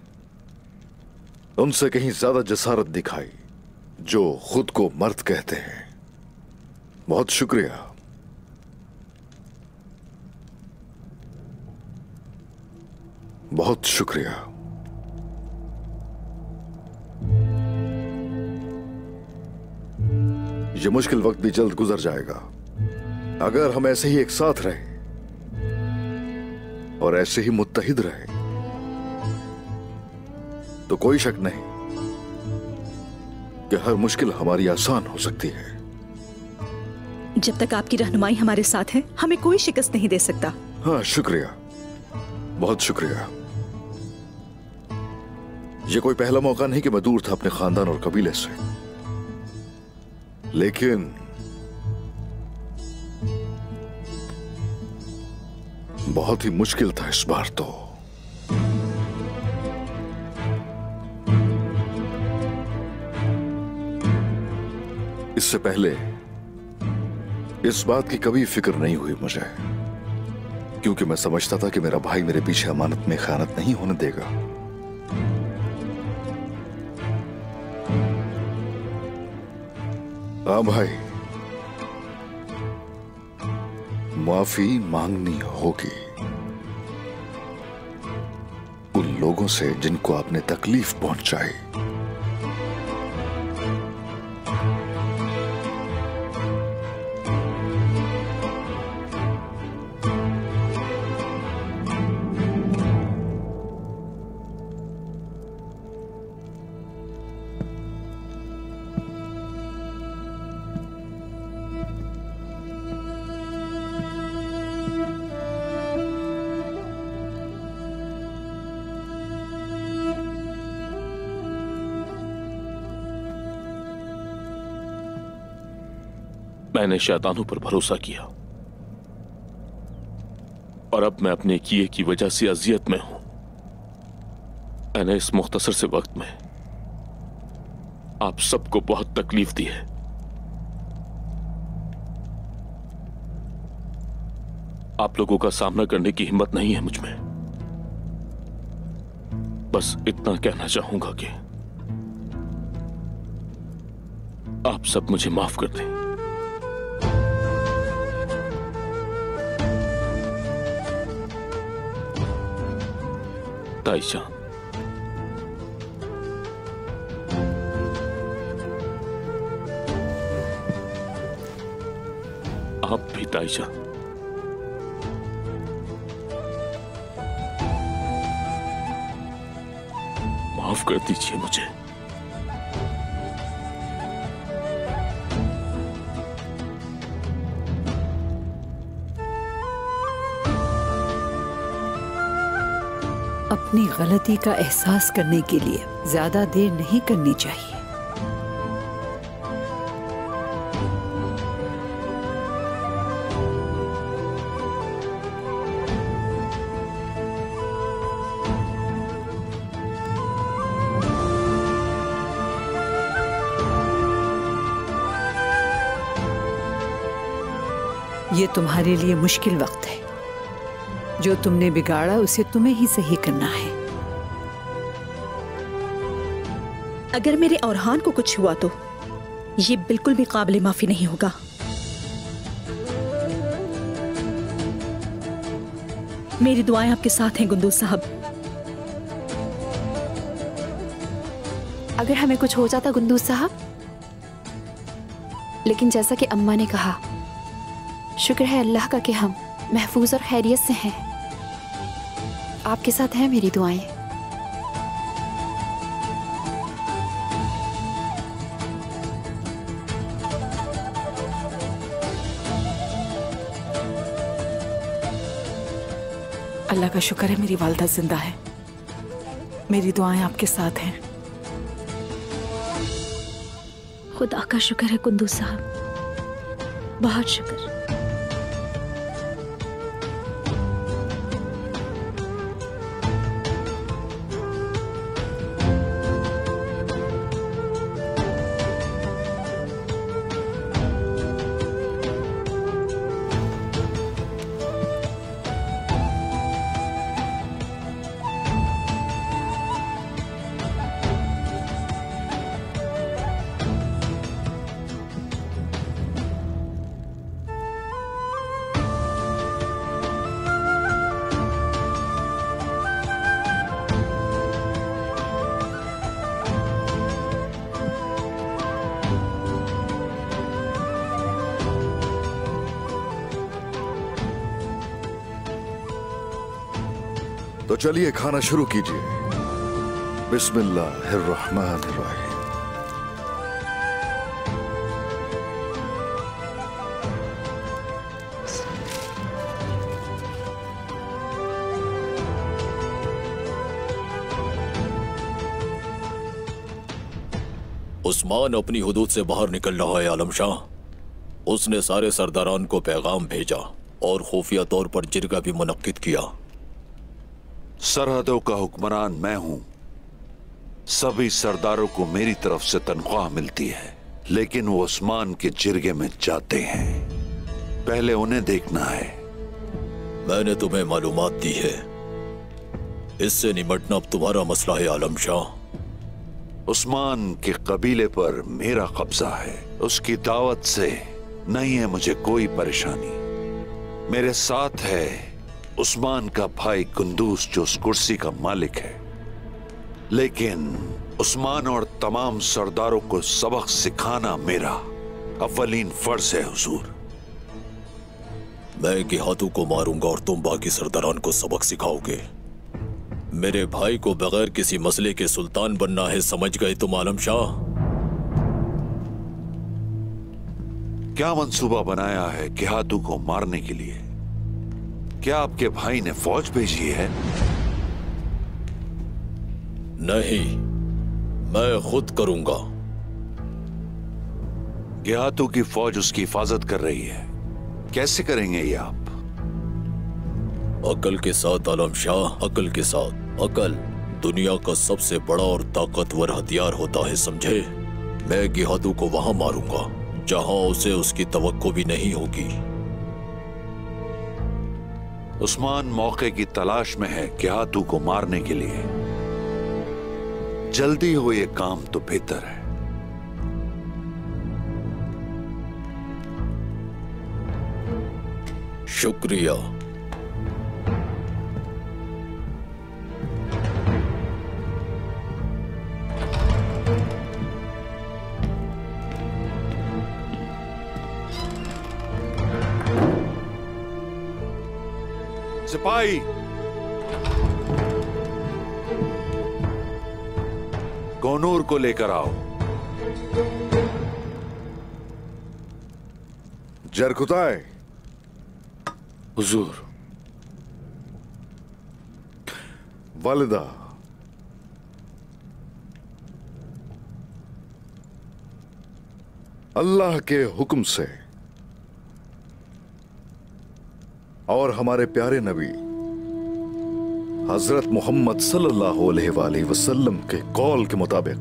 उनसे कहीं ज्यादा जसारत दिखाई जो खुद को मर्द कहते हैं। बहुत शुक्रिया। बहुत शुक्रिया। ये मुश्किल वक्त भी जल्द गुजर जाएगा अगर हम ऐसे ही एक साथ रहे और ऐसे ही मुत्तहिद रहे तो कोई शक नहीं कि हर मुश्किल हमारी आसान हो सकती है। जब तक आपकी रहनुमाई हमारे साथ है हमें कोई शिकस्त नहीं दे सकता। हाँ, शुक्रिया, बहुत शुक्रिया। ये कोई पहला मौका नहीं कि मैं दूर था अपने खानदान और कबीले से, लेकिन बहुत ही मुश्किल था इस बार तो। इससे पहले इस बात की कभी फिक्र नहीं हुई मुझे, क्योंकि मैं समझता था कि मेरा भाई मेरे पीछे अमानत में खयानत नहीं होने देगा। हाँ भाई, माफी मांगनी होगी उन लोगों से जिनको आपने तकलीफ पहुंचाई। मैंने शैतानों पर भरोसा किया और अब मैं अपने किए की वजह से अजियत में हूं। मैंने इस मुख्तसर से वक्त में आप सबको बहुत तकलीफ दी है। आप लोगों का सामना करने की हिम्मत नहीं है मुझ में। बस इतना कहना चाहूंगा कि आप सब मुझे माफ कर दें। ताईशान, आप भी ताईशान। माफ कर दीजिए मुझे। अपनी गलती का एहसास करने के लिए ज्यादा देर नहीं करनी चाहिए। ये तुम्हारे लिए मुश्किल वक्त है। जो तुमने बिगाड़ा उसे तुम्हें ही सही करना है। अगर मेरे औरहान को कुछ हुआ तो ये बिल्कुल भी काबिल माफी नहीं होगा। मेरी दुआएं आपके साथ हैं गुंदूज साहब। अगर हमें कुछ हो जाता गुंदूज साहब, लेकिन जैसा कि अम्मा ने कहा, शुक्र है अल्लाह का कि हम महफूज और खैरियत से हैं। आपके साथ हैं मेरी दुआएं। अल्लाह का शुक्र है मेरी वालिदा जिंदा है। मेरी दुआएं आपके साथ हैं। खुदा का शुक्र है कुंदूज साहब, बहुत शुक्र। तो चलिए खाना शुरू कीजिए। बिस्मिल्लाहिर्रहमानिर्रहीम। उस्मान अपनी हुदूद से बाहर निकल रहा है आलम शाह। उसने सारे सरदारान को पैगाम भेजा और खुफिया तौर पर जिरगा भी मुनक्किद किया। सरहदों का हुक्मरान मैं हूं। सभी सरदारों को मेरी तरफ से तनख्वाह मिलती है, लेकिन वो उस्मान के जिरगे में जाते हैं। पहले उन्हें देखना है। मैंने तुम्हें मालूमात दी है। इससे निमटना अब तुम्हारा मसला है आलम शाह। उस्मान के कबीले पर मेरा कब्जा है। उसकी दावत से नहीं है मुझे कोई परेशानी। मेरे साथ है उस्मान का भाई कुंदूस जो उस कुर्सी का मालिक है। लेकिन उस्मान और तमाम सरदारों को सबक सिखाना मेरा अव्वलीन फर्ज है हुजूर। मैं गिहातू को मारूंगा और तुम बाकी सरदारान को सबक सिखाओगे। मेरे भाई को बगैर किसी मसले के सुल्तान बनना है, समझ गए तुम आलम शाह? क्या मंसूबा बनाया है गिहातू को मारने के लिए? क्या आपके भाई ने फौज भेजी है? नहीं, मैं खुद करूंगा। गिहातू की फौज उसकी हिफाजत कर रही है। कैसे करेंगे ये आप? अकल के साथ आलम शाह, अकल के साथ। अकल दुनिया का सबसे बड़ा और ताकतवर हथियार होता है, समझे? मैं गिहातू को वहां मारूंगा जहां उसे उसकी तवक्को भी नहीं होगी। उस्मान मौके की तलाश में है गिहातू को मारने के लिए। जल्दी हो ये काम तो बेहतर है। शुक्रिया। सिपाही, गोनूर को लेकर आओ। जरकुताए। हुजूर। वालिदा, अल्लाह के हुक्म से और हमारे प्यारे नबी हजरत मोहम्मद सल्लल्लाहु अलैहि वसल्लम के कौल के मुताबिक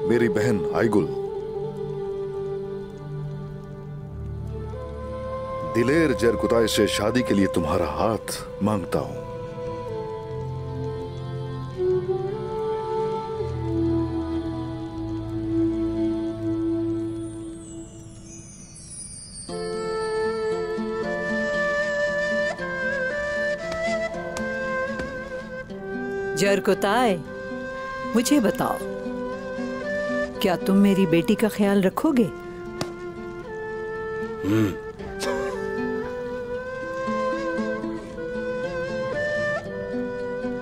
मेरी बहन आइगुल दिलेर जरकुताई से शादी के लिए तुम्हारा हाथ मांगता हूं। जरकुताई, मुझे बताओ, क्या तुम मेरी बेटी का ख्याल रखोगे?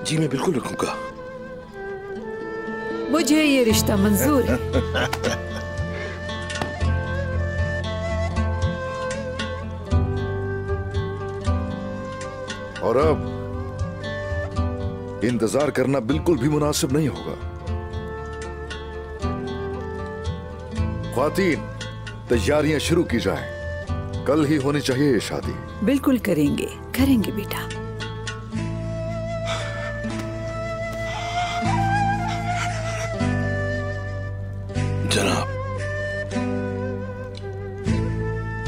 जी मैं बिल्कुल रखूंगा। मुझे ये रिश्ता मंजूर है। और अब इंतजार करना बिल्कुल भी मुनासिब नहीं होगा। ख्वातीन, तैयारियां शुरू की जाएं। कल ही होनी चाहिए ये शादी। बिल्कुल करेंगे, करेंगे बेटा। जनाब,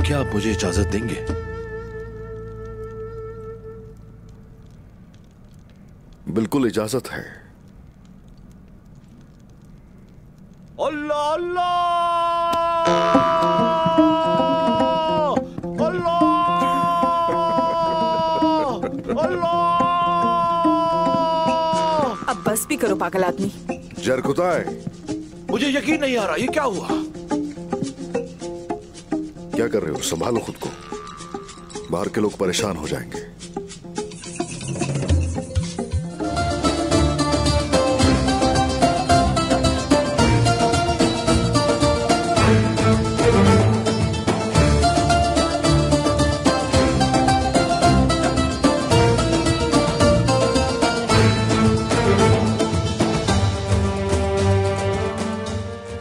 क्या आप मुझे इजाजत देंगे? बिल्कुल इजाजत है। अल्लाह अल्लाह अल्लाह अल्लाह। अब बस भी करो पागल आदमी। जरकुताए, मुझे यकीन नहीं आ रहा, ये क्या हुआ? क्या कर रहे हो? संभालो खुद को, बाहर के लोग परेशान हो जाएंगे।